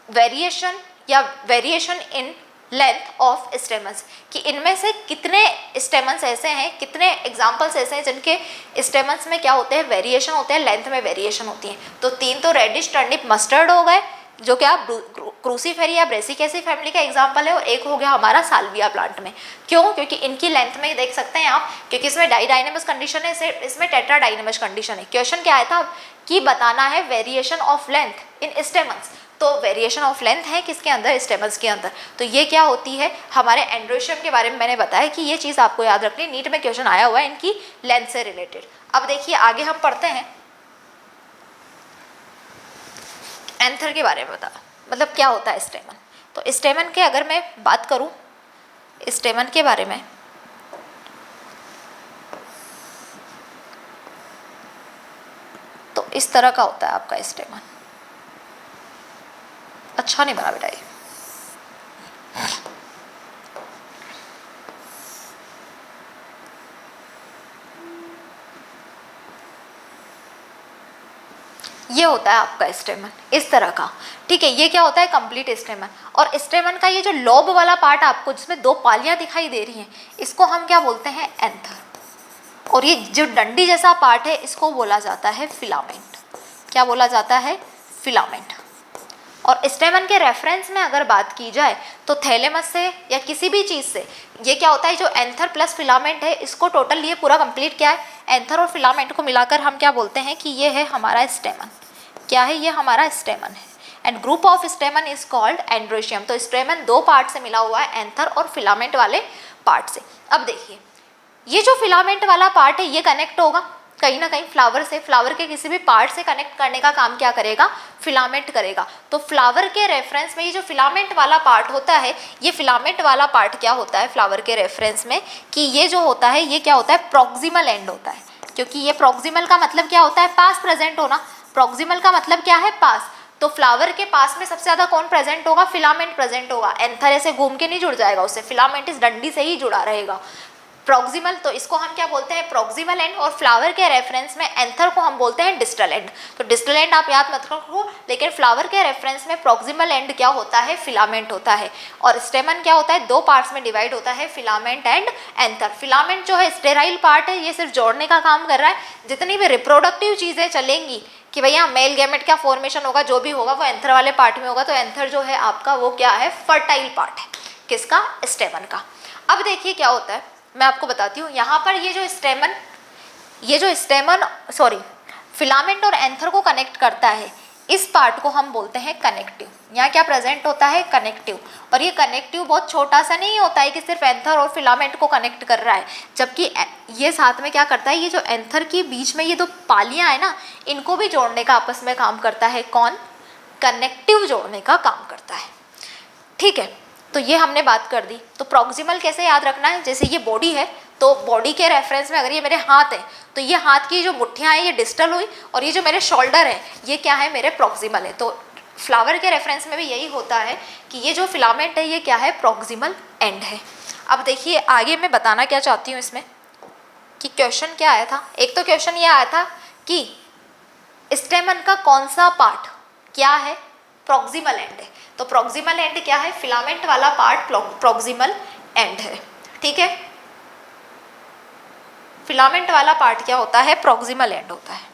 variation या variation in length of stamens, कि इनमें से कितने स्टेमन्स ऐसे हैं, कितने एग्जाम्पल्स ऐसे हैं जिनके स्टेमन्स में क्या होते हैं, वेरिएशन होते हैं, लेंथ में वेरिएशन होती है। तो 3 तो रेडिश, टर्निप, मस्टर्ड हो गए, जो क्या क्रूसीफेरी या ब्रेसिकेसी फैमिली का एग्जाम्पल है, और एक हो गया हमारा साल्विया प्लांट में। क्यों? क्योंकि इनकी लेंथ में देख सकते हैं आप, क्योंकि इसमें डाइडाइनेमस कंडीशन है, इसमें टेट्राडाइनेमस कंडीशन है। क्वेश्चन क्या आया था कि बताना है variation of length in stamens, तो वेरिएशन ऑफ लेंथ है किसके अंदर? स्टेमन्स के अंदर। तो ये क्या होती है? हमारे एंड्रोशियम के बारे में मैंने बताया कि ये चीज़ आपको याद रखनी, नीट में क्वेश्चन आया हुआ है इनकी लेंथ से रिलेटेड। अब देखिए आगे हम पढ़ते हैं एंथर के बारे में बता, मतलब क्या होता है स्टेमन। तो स्टेमन के अगर मैं बात करूं स्टेमन के बारे में, तो इस तरह का होता है आपका स्टेमन। अच्छा नहीं बना बेटा ये होता है आपका स्टेमन इस तरह का, ठीक है। ये क्या होता है? कंप्लीट स्टेमन। और स्टेमन का ये जो लॉब वाला पार्ट आपको जिसमें दो पालियां दिखाई दे रही हैं, इसको हम क्या बोलते हैं? एंथर। और ये जो डंडी जैसा पार्ट है इसको बोला जाता है फिलामेंट। क्या बोला जाता है? फिलामेंट। और स्टेमन के रेफरेंस में अगर बात की जाए तो थैलेमस से या किसी भी चीज़ से ये क्या होता है? जो एंथर प्लस फिलामेंट है इसको टोटल ये पूरा कंप्लीट क्या है? एंथर और फिलामेंट को मिलाकर हम क्या बोलते हैं कि ये है हमारा स्टेमन। क्या है? ये हमारा स्टेमन है। And group of stamen is called androecium. तो स्टेमन दो पार्ट से मिला हुआ है, एंथर और फिलामेंट वाले पार्ट से। अब देखिए ये जो फिलामेंट वाला पार्ट है ये कनेक्ट होगा कहीं ना कहीं फ्लावर से, फ्लावर के किसी भी पार्ट से कनेक्ट करने का काम क्या करेगा? फिलामेंट करेगा। तो फ्लावर के रेफरेंस में ये जो फिलामेंट वाला पार्ट होता है, ये फिलामेंट वाला पार्ट क्या होता है फ्लावर के रेफरेंस में कि ये जो होता है ये क्या होता है? प्रॉक्सिमल एंड होता है। क्योंकि ये प्रॉक्सिमल का मतलब क्या होता है? पास प्रेजेंट होना। प्रॉक्सिमल का मतलब क्या है? पास। तो फ्लावर के पास में सबसे ज्यादा कौन प्रेजेंट होगा? फिलामेंट प्रेजेंट होगा। एंथर ऐसे घूम के नहीं जुड़ जाएगा उससे, फिलामेंट इस डंडी से ही जुड़ा रहेगा। प्रॉक्सिमल, तो इसको हम क्या बोलते हैं? Proximal and. और फ्लावर के रेफरेंस में एंथर को हम बोलते हैं डिस्टल एंड। तो डिस्टल एंड आप याद मत रखो, लेकिन फ्लावर के रेफरेंस में प्रॉक्सिमल एंड क्या होता है? फिलामेंट होता है। और स्टेमन क्या होता है? दो पार्ट्स में डिवाइड होता है, फिलामेंट एंड एंथर। फिलामेंट जो है स्टेराइल पार्ट है, ये सिर्फ जोड़ने का काम कर रहा है। जितनी भी रिप्रोडक्टिव चीज़ें चलेंगी कि भैया मेल गैमेट का फॉर्मेशन होगा, जो भी होगा वो एंथर वाले पार्ट में होगा। तो एंथर जो है आपका वो क्या है? फर्टाइल पार्ट है। किसका? स्टेमन का। अब देखिए क्या होता है, मैं आपको बताती हूँ। यहाँ पर ये जो स्टेमन फिलामेंट और एंथर को कनेक्ट करता है, इस पार्ट को हम बोलते हैं कनेक्टिव। यहाँ क्या प्रेजेंट होता है? कनेक्टिव। और ये कनेक्टिव बहुत छोटा सा नहीं होता है कि सिर्फ एंथर और फिलामेंट को कनेक्ट कर रहा है, जबकि ये साथ में क्या करता है? ये जो एंथर के बीच में ये दो पालियाँ है ना, इनको भी जोड़ने का आपस में काम करता है। कौन? कनेक्टिव जोड़ने का काम करता है, ठीक है। तो ये हमने बात कर दी। तो प्रॉक्सिमल कैसे याद रखना है? जैसे ये बॉडी है, तो बॉडी के रेफरेंस में अगर ये मेरे हाथ है तो ये हाथ की जो मुट्ठियाँ हैं ये डिस्टल हुई, और ये जो मेरे शोल्डर है ये क्या है? मेरे प्रॉक्सिमल है। तो फ्लावर के रेफरेंस में भी यही होता है कि ये जो फिलामेंट है ये क्या है? प्रॉक्सिमल एंड है। अब देखिए आगे मैं बताना क्या चाहती हूँ इसमें कि क्वेश्चन क्या आया था। एक तो क्वेश्चन ये आया था कि स्टेमन का कौन सा पार्ट क्या है? प्रॉक्सिमल एंड है। तो प्रॉक्सिमल एंड क्या है? फिलामेंट वाला पार्ट प्रॉक्सिमल एंड है, ठीक है। फिलामेंट वाला पार्ट क्या होता है? प्रॉक्सिमल एंड होता है।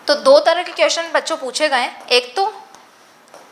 तो दो तरह के क्वेश्चन बच्चों पूछे गए हैं। एक तो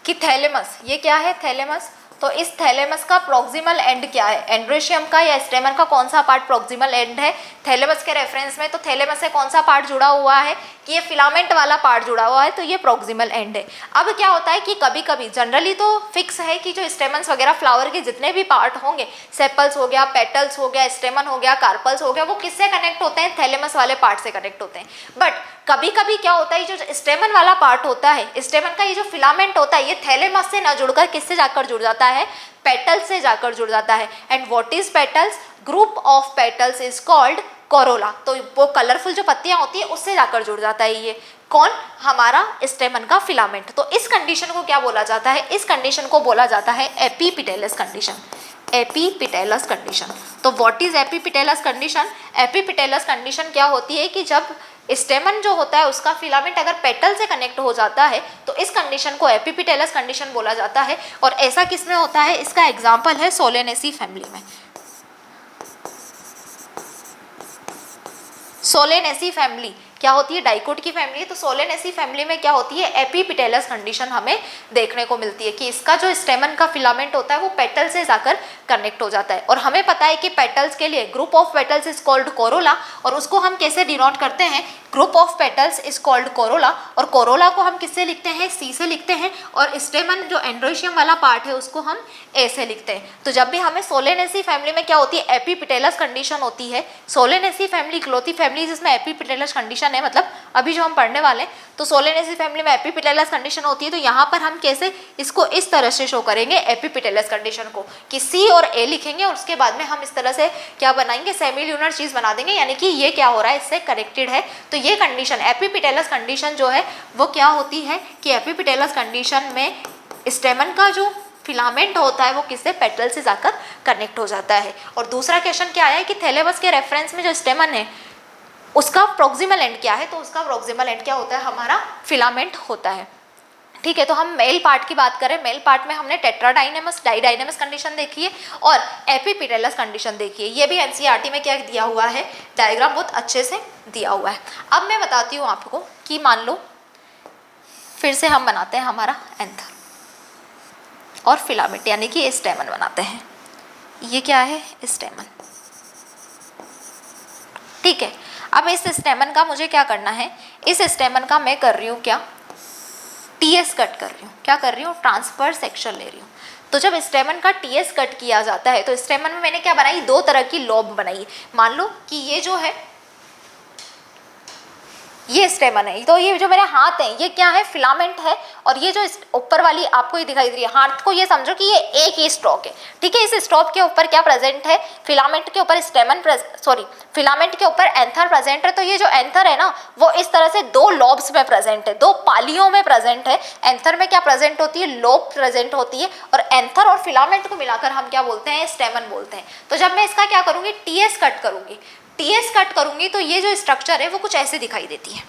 कि थैलेमस, ये क्या है? थैलेमस तो इस थैलेमस का प्रोक्सिमल एंड क्या है, एंड्रोशियम का या स्टेमन का कौन सा पार्ट प्रोक्सिमल एंड है थैलेमस के रेफरेंस में? तो थैलेमस से कौन सा पार्ट जुड़ा हुआ है कि ये फिलामेंट वाला पार्ट जुड़ा हुआ है, तो ये प्रोक्सिमल एंड है। अब क्या होता है कि कभी कभी जनरली तो फिक्स है कि जो स्टेमन्स वगैरह फ्लावर के जितने भी पार्ट होंगे, सेपल्स हो गया, पेटल्स हो गया, स्टेमन हो गया, कार्पल्स हो गया, वो किससे कनेक्ट होते हैं, थैलेमस वाले पार्ट से कनेक्ट होते हैं। बट कभी कभी क्या होता है, जो स्टेमन वाला पार्ट होता है, स्टेमन का ये जो फिलामेंट होता है, ये थैलेमस से ना जुड़कर किससे जाकर जुड़ जाता है, पेटल्स से जाकर जुड़ जाता है। And what is petals, group of petals is called Corolla. तो वो कलरफुल जो पत्तियां होती है उससे जाकर जुड़ जाता है ये कौन, हमारा स्टेमन का फिलामेंट। तो इस कंडीशन को क्या बोला जाता है, इस कंडीशन को बोला जाता है एपीपिटेलस कंडीशन, एपीपिटेलस कंडीशन। तो व्हाट इज एपीपिटेलस कंडीशन, एपीपिटेलस कंडीशन क्या होती है कि जब स्टेमन जो होता है उसका फिलामेंट अगर पेटल से कनेक्ट हो जाता है तो इस कंडीशन को एपीपिटेलस कंडीशन बोला जाता है। और ऐसा किसमें होता है, इसका एग्जाम्पल है सोलेनेसी फैमिली में। सोलेनेसी फैमिली क्या होती है, डाइकोट की फैमिली है। तो सोलेनेसी फैमिली में क्या होती है, एपीपिटेलस कंडीशन हमें देखने को मिलती है कि इसका जो स्टेमन का फिलामेंट होता है वो पेटल से जाकर कनेक्ट हो जाता है। और हमें पता है कि पेटल्स के लिए group of petals is called Corolla, और उसको हम कैसे डिनोट करते हैं, group of petals is called Corolla. और कोरोला को हम किससे लिखते हैं, सी से लिखते हैं, और स्टेमन जो एंड्रोशियम वाला पार्ट है उसको हम ए से लिखते हैं। तो जब भी हमें सोलेनेसी फैमिली में क्या होती है, एपीपिटेलस कंडीशन होती है। सोलेनेसी फैमिली इकलौती फैमिली जिसमें एपीपिटेलस कंडीशन है, मतलब अभी जो हम पढ़ने वाले हैं, तो सोलेनेसी फैमिली में एपीपिटेलस कंडीशन होती है। तो यहाँ पर हम कैसे इसको इस तरह से शो करेंगे एपीपिटेलस कंडीशन को कि सी और ए लिखेंगे, और उसके बाद में हम इस तरह से क्या बनाएंगे, सेमी ल्यूनर चीज बना देंगे, यानी कि ये क्या हो रहा है, इससे कनेक्टेड है। तो ये कंडीशन एपीपिटेलस कंडीशन जो है वो क्या होती है कि एपीपिटेलस कंडीशन में स्टेमन का जो फिलामेंट होता है वो किससे, पेटल से जाकर कनेक्ट हो जाता है। और दूसरा क्वेश्चन क्या आया है कि थैलेमस के रेफरेंस में जो स्टेमन है उसका प्रोक्सिमल एंड क्या है, तो उसका प्रोक्सिमल एंड क्या होता है, हमारा फिलामेंट होता है। ठीक है, तो हम मेल पार्ट की बात करें, मेल पार्ट में हमने टेट्राडाइनेमस, डाइडाइनेमस कंडीशन देखी है और एपीपिटेलस कंडीशन देखी है। ये भी एनसीईआरटी में क्या दिया हुआ है, डायग्राम बहुत अच्छे से दिया हुआ है। अब मैं बताती हूँ आपको कि मान लो फिर से हम बनाते हैं हमारा एंथर और फिलामेंट, यानी कि स्टेमन बनाते हैं। ये क्या है, स्टेमन। ठीक है, अब इस स्टेमन का मुझे क्या करना है, इस स्टेमन का मैं कर रही हूँ क्या, टीएस कट कर रही हूँ, क्या कर रही हूँ, ट्रांसफर सेक्शन ले रही हूँ। तो जब स्टेमन का टीएस कट किया जाता है तो स्टेमन में मैंने क्या बनाई, दो तरह की लोब बनाई। मान लो कि ये जो है ये स्टेमन है, तो ये जो मेरे हाथ हैं ये क्या है, फिलामेंट है, और ये जो ऊपर वाली आपको ये दिखाई दे रही है हाथ को, ये समझो कि ये एक ही स्टॉक है। ठीक है, इस स्टॉक के ऊपर क्या प्रेजेंट है, फिलामेंट के ऊपर स्टेमन फिलामेंट के ऊपर एंथर प्रेजेंट है। तो ये जो एंथर है ना वो इस तरह से दो लॉब्स में प्रेजेंट है, दो पालियों में प्रेजेंट है। एंथर में क्या प्रेजेंट होती है, लोब प्रेजेंट होती है, और एंथर और फिलामेंट को मिलाकर हम क्या बोलते हैं, स्टेमन बोलते हैं। तो जब मैं इसका क्या करूंगी, टीएस कट करूंगी, टीएस कट करूंगी तो ये जो स्ट्रक्चर है वो कुछ ऐसे दिखाई देती है।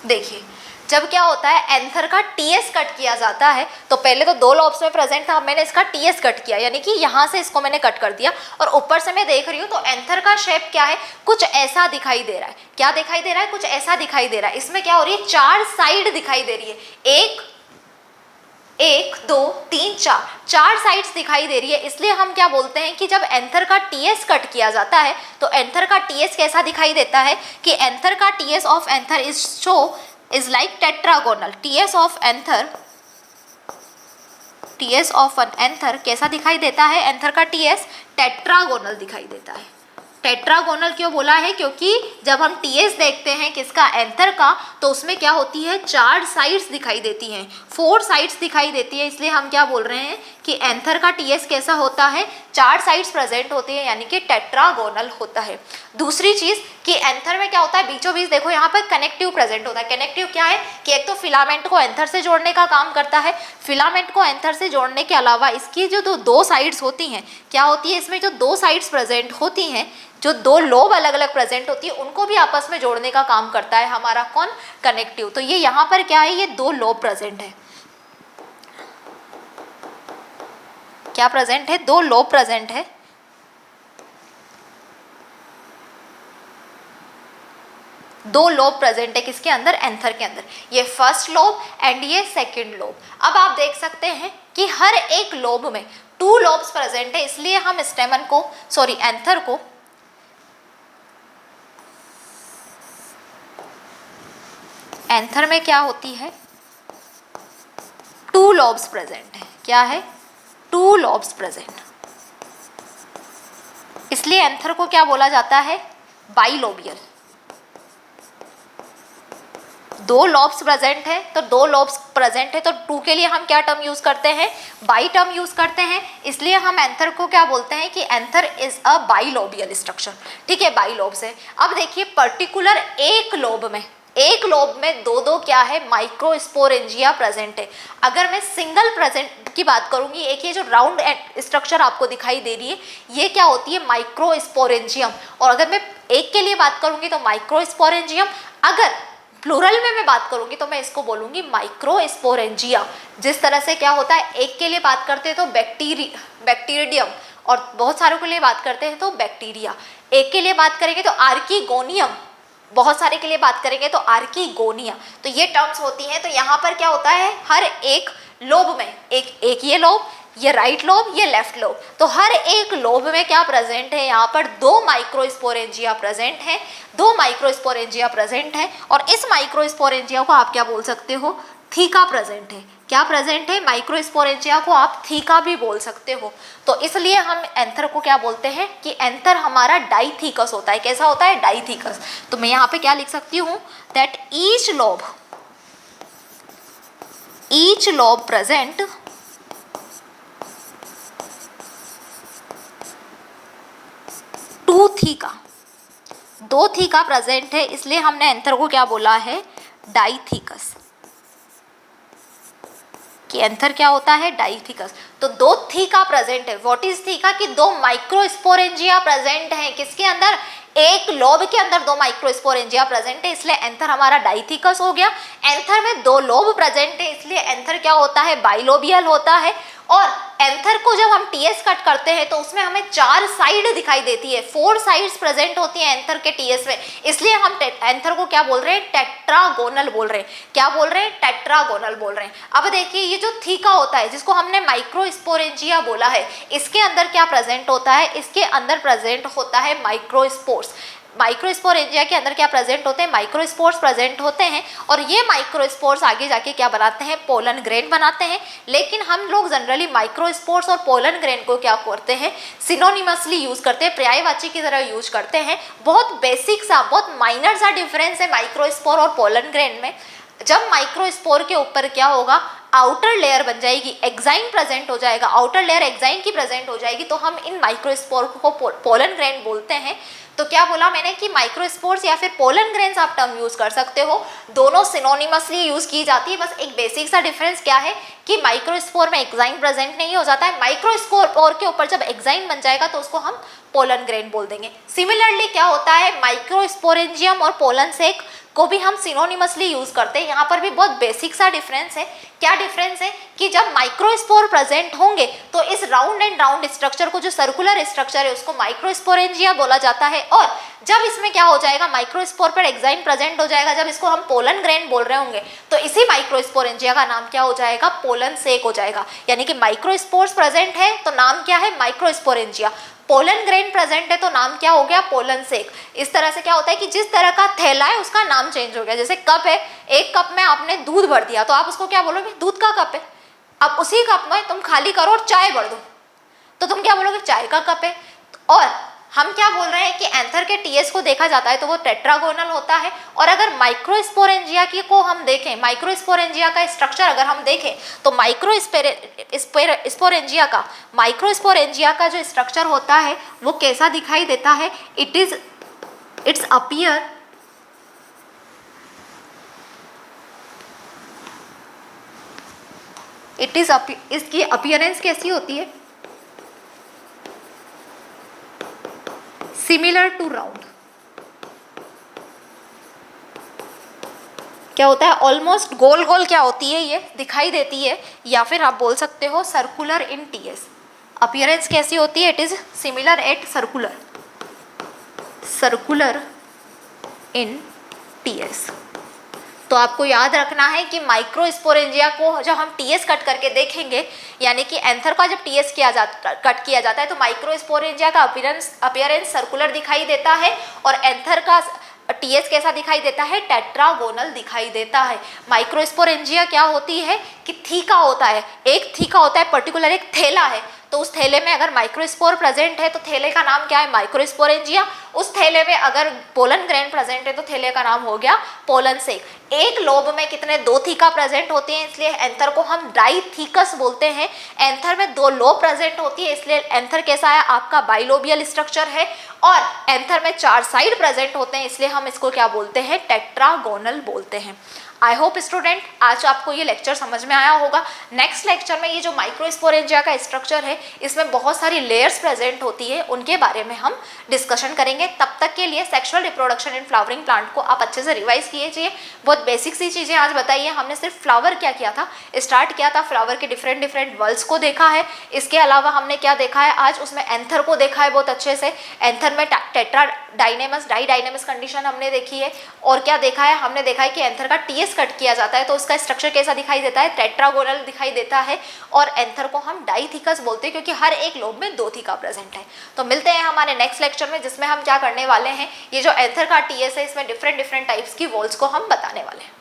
देखिए जब क्या होता है एंथर का टीएस कट किया जाता है, तो पहले तो 2 लॉब्स में प्रेजेंट था, अब मैंने इसका टीएस कट किया, यानी कि यहाँ से इसको मैंने कट कर दिया और ऊपर से मैं देख रही हूँ तो एंथर का शेप क्या है, कुछ ऐसा दिखाई दे रहा है। क्या दिखाई दे रहा है? कुछ ऐसा दिखाई दे रहा है। इसमें क्या हो रही है, 4 साइड दिखाई दे रही है, 1 2 3 4 साइड्स दिखाई दे रही है। इसलिए हम क्या बोलते हैं कि जब एंथर का टीएस कट किया जाता है तो एंथर का टीएस कैसा दिखाई देता है कि एंथर का TS of anther is like tetragonal. TS of an anther कैसा दिखाई देता है? एंथर का टीएस टेट्रागोनल दिखाई देता है। टेट्रागोनल क्यों बोला है? क्योंकि जब हम टीएस देखते हैं किसका, एंथर का, तो उसमें क्या होती है, 4 साइड्स दिखाई देती हैं, 4 साइड्स दिखाई देती है। इसलिए हम क्या बोल रहे हैं कि एंथर का टीएस कैसा होता है, 4 साइड्स प्रेजेंट होती है, यानी कि टेट्रागोनल होता है। दूसरी चीज कि एंथर में क्या होता है, बीचों बीच देखो यहाँ पर कनेक्टिव प्रेजेंट होता है। कनेक्टिव क्या है कि एक तो फिलामेंट को एंथर से जोड़ने का काम करता है। फिलामेंट को एंथर से जोड़ने के अलावा इसकी जो 2 साइड्स होती हैं, क्या होती है, इसमें जो 2 साइड्स प्रेजेंट होती हैं, जो 2 लोब अलग अलग प्रेजेंट होती है, उनको भी आपस में जोड़ने का काम करता है हमारा कौन, कनेक्टिव। तो ये यहाँ पर क्या है, ये 2 लोब प्रेजेंट है। क्या प्रेजेंट है? 2 लोब प्रेजेंट है। दो लोब प्रेजेंट है किसके अंदर, एंथर के अंदर। ये फर्स्ट लोब एंड ये सेकंड लोब। अब आप देख सकते हैं कि हर एक लोब में 2 लोब्स प्रेजेंट है, इसलिए हम स्टेमन को, सॉरी एंथर को, एंथर में क्या होती है, 2 लोब्स प्रेजेंट है। क्या है? 2 लोब्स प्रेजेंट। इसलिए एंथर को क्या बोला जाता है, बाइलोबियल। 2 लॉब्स प्रेजेंट है, तो 2 लॉब्स प्रेजेंट है तो 2 के लिए हम क्या टर्म यूज करते हैं, बाई टर्म यूज करते हैं। इसलिए हम एंथर को क्या बोलते हैं कि एंथर इज अ बाइलोबियल स्ट्रक्चर। ठीक है, बाइलोब्स है। अब देखिए पर्टिकुलर एक लोब में 2 क्या है, माइक्रोस्पोरेंजिया प्रेजेंट है। अगर मैं सिंगल प्रेजेंट की बात करूंगी, एक ये जो राउंड स्ट्रक्चर आपको दिखाई दे रही है, ये क्या होती है, माइक्रोस्पोरेंजियम। और अगर मैं एक के लिए बात करूंगी तो माइक्रोस्पोरेंजियम, अगर प्लूरल में मैं बात करूंगी तो मैं इसको बोलूंगी माइक्रोस्पोरेंजिया। जिस तरह से क्या होता है, एक के लिए बात करते हैं तो बैक्टीरियम, और बहुत सारों के लिए बात करते हैं तो बैक्टीरिया। एक के लिए बात करेंगे तो आर्कीगोनियम, बहुत सारे के लिए बात करेंगे तो आर्कीगोनिया। तो ये टर्म्स होती हैं। तो यहाँ पर क्या होता है, हर एक लोब में, एक ये लोब, ये राइट लोब, ये लेफ्ट लोब, तो हर एक लोब में क्या प्रेजेंट है, यहाँ पर 2 माइक्रोस्पोरेंजिया प्रेजेंट है, 2 माइक्रोस्पोरेंजिया प्रेजेंट है। और इस माइक्रोस्पोरेंजिया को आप क्या बोल सकते हो, थीका प्रेजेंट है। क्या प्रेजेंट है, माइक्रोस्पोरेंजिया को आप थीका भी बोल सकते हो। तो इसलिए हम एंथर को क्या बोलते हैं कि एंथर हमारा डाइथीकस होता है। कैसा होता है, डाइथीकस। तो मैं यहाँ पे क्या लिख सकती हूँ, that each lobe present to theca, 2 theca प्रेजेंट है, इसलिए हमने एंथर को क्या बोला है, डाइथीकस। कि एंथर क्या होता है, डाइथीकस। तो 2 थीका प्रेजेंट है। व्हाट इज थीका, कि 2 माइक्रोस्पोरेंजिया प्रेजेंट है किसके अंदर, एक लोब के अंदर 2 माइक्रोस्पोरेंजिया प्रेजेंट है, इसलिए एंथर हमारा डाइथीकस हो गया। एंथर में 2 लोब प्रेजेंट है, इसलिए एंथर क्या होता है, बाइलोबियल होता है। और एंथर को जब हम टीएस कट करते हैं तो उसमें हमें 4 साइड दिखाई देती है, 4 साइड्स प्रेजेंट होती हैं एंथर के टीएस में, इसलिए हम एंथर को क्या बोल रहे हैं, टेट्रागोनल बोल रहे हैं। क्या बोल रहे हैं, टेट्रागोनल बोल रहे हैं। अब देखिए ये जो थीका होता है, जिसको हमने माइक्रोस्पोरेंजिया बोला है, इसके अंदर क्या प्रेजेंट होता है, इसके अंदर प्रेजेंट होता है माइक्रोस्पोर्स। माइक्रोस्पोरेंजिया के अंदर क्या प्रेजेंट होते हैं, माइक्रोस्पोर्स प्रेजेंट होते हैं। और ये माइक्रोस्पोर्स आगे जाके क्या बनाते हैं, पोलन ग्रेन बनाते हैं। लेकिन हम लोग जनरली माइक्रोस्पोर्स और पोलन ग्रेन को क्या करते हैं, सिनोनिमसली यूज करते हैं, पर्यायवाची की तरह यूज करते हैं। बहुत बेसिक सा, बहुत माइनर सा डिफरेंस है माइक्रोस्पोर और पोलन ग्रेन में। जब माइक्रोस्पोर के ऊपर क्या होगा, आउटर लेयर बन जाएगी, एक्साइन प्रेजेंट हो जाएगा, आउटर लेयर एक्साइन की प्रेजेंट हो जाएगी, तो हम इन माइक्रोस्पोर को पोलन ग्रेन बोलते हैं। तो क्या बोला मैंने कि माइक्रोस्पोर्स या फिर पोलन ग्रेन्स आप टर्म यूज कर सकते हो, दोनों सिनोनिमसली यूज की जाती है। बस एक बेसिक सा डिफरेंस क्या है कि माइक्रोस्पोर में एक्साइन प्रेजेंट नहीं हो जाता है, माइक्रोस्पोर के ऊपर जब एक्साइन बन जाएगा तो उसको हम पोलन ग्रेन बोल देंगे। सिमिलरली क्या होता है, माइक्रोस्पोरेंजियम और पोलन से एक को भी हम सिनोनिमसली यूज करते हैं। यहाँ पर भी बहुत बेसिक सा डिफरेंस है। क्या डिफरेंस है कि जब माइक्रोस्पोर प्रेजेंट होंगे तो इस राउंड एंड राउंड स्ट्रक्चर को, जो सर्कुलर स्ट्रक्चर है, उसको माइक्रोस्पोरेंजिया बोला जाता है। और जब इसमें क्या हो जाएगा, माइक्रोस्पोर पर एक्साइन प्रेजेंट हो जाएगा, जब इसको हम पोलन ग्रेन बोल रहे होंगे तो इसी माइक्रोस्पोरेंजिया का नाम क्या हो जाएगा, पोलन सेक हो जाएगा। यानी कि माइक्रोस्पोर्स प्रेजेंट है तो नाम क्या है, माइक्रोस्पोरेंजिया। पोलन ग्रेन प्रेजेंट है तो नाम क्या हो गया, पोलन सेक। इस तरह से क्या होता है कि जिस तरह का थैला है उसका नाम चेंज हो गया। जैसे कप है, एक कप में आपने दूध भर दिया तो आप उसको क्या बोलोगे, दूध का कप है। अब उसी कप में तुम खाली करो और चाय भर दो तो तुम क्या बोलोगे, चाय का कप है। और हम क्या बोल रहे हैं कि एंथर के टीएस को देखा जाता है तो वो टेट्रागोनल होता है। और अगर माइक्रोस्पोरेंजिया की को हम देखें, माइक्रोस्पोरेंजिया का स्ट्रक्चर अगर हम देखें तो माइक्रोस्पोरेंजिया का जो स्ट्रक्चर होता है वो कैसा दिखाई देता है, इसकी अपीयरेंस कैसी होती है, सिमिलर टू राउंड। क्या होता है, ऑलमोस्ट गोल गोल क्या होती है, ये दिखाई देती है। या फिर आप बोल सकते हो सर्कुलर इन टीएस। अपीयरेंस कैसी होती है, it is similar at circular in TS. तो आपको याद रखना है कि माइक्रोस्पोरेंजिया को जब हम टीएस कट करके देखेंगे, यानी कि एंथर का जब टीएस कट किया जाता है तो माइक्रोस्पोरेंजिया का अपीयरेंस सर्कुलर दिखाई देता है और एंथर का टीएस कैसा दिखाई देता है, टेट्रागोनल दिखाई देता है। माइक्रोस्पोरेंजिया क्या होती है कि थीका होता है, एक थीका होता है, पर्टिकुलर एक थैला है, तो उस थैले में अगर माइक्रोस्पोर प्रेजेंट है तो थैले का नाम क्या है, माइक्रोस्पोरेंजिया। उस थैले में अगर पोलन ग्रेन प्रेजेंट है तो थैले का नाम हो गया पोलन सेक। एक लोब में कितने, दो थीका प्रेजेंट होती हैं, इसलिए एंथर को हम डाइथीकस बोलते हैं। एंथर में दो लोब प्रेजेंट होती है, इसलिए एंथर कैसा है आपका, बाइलोबियल स्ट्रक्चर है। और एंथर में 4 साइड प्रेजेंट होते हैं, इसलिए हम इसको क्या बोलते हैं, टेट्रागोनल बोलते हैं। आई होप स्टूडेंट आज आपको ये लेक्चर समझ में आया होगा। नेक्स्ट लेक्चर में ये जो माइक्रोस्पोरेंजिया का स्ट्रक्चर है इसमें बहुत सारी लेयर्स प्रेजेंट होती है, उनके बारे में हम डिस्कशन करेंगे। तब तक के लिए sexual reproduction in flowering plant को आप अच्छे से रिवाइज कीजिए। बहुत बेसिक सी चीज़ें आज बताइए। हमने सिर्फ फ्लावर क्या किया था, स्टार्ट किया था, फ्लावर के डिफरेंट वर्ल्स को देखा है। इसके अलावा हमने क्या देखा है आज, उसमें एंथर को देखा है बहुत अच्छे से। एंथर में टेट्रा डाइडाइनेमस कंडीशन हमने देखी है। और क्या देखा है, हमने देखा है कि एंथर का टीएस कट किया जाता है तो उसका स्ट्रक्चर कैसा दिखाई देता है, टेट्रागोनल दिखाई देता है। और एंथर को हम डाइथीकस बोलते हैं क्योंकि हर एक लोब में 2 थीका प्रेजेंट है। तो मिलते हैं हमारे नेक्स्ट लेक्चर में, जिसमें हम क्या करने वाले हैं, ये जो एंथर का टीएस है इसमें डिफरेंट टाइप्स की वॉल्स को हम बताने वाले हैं।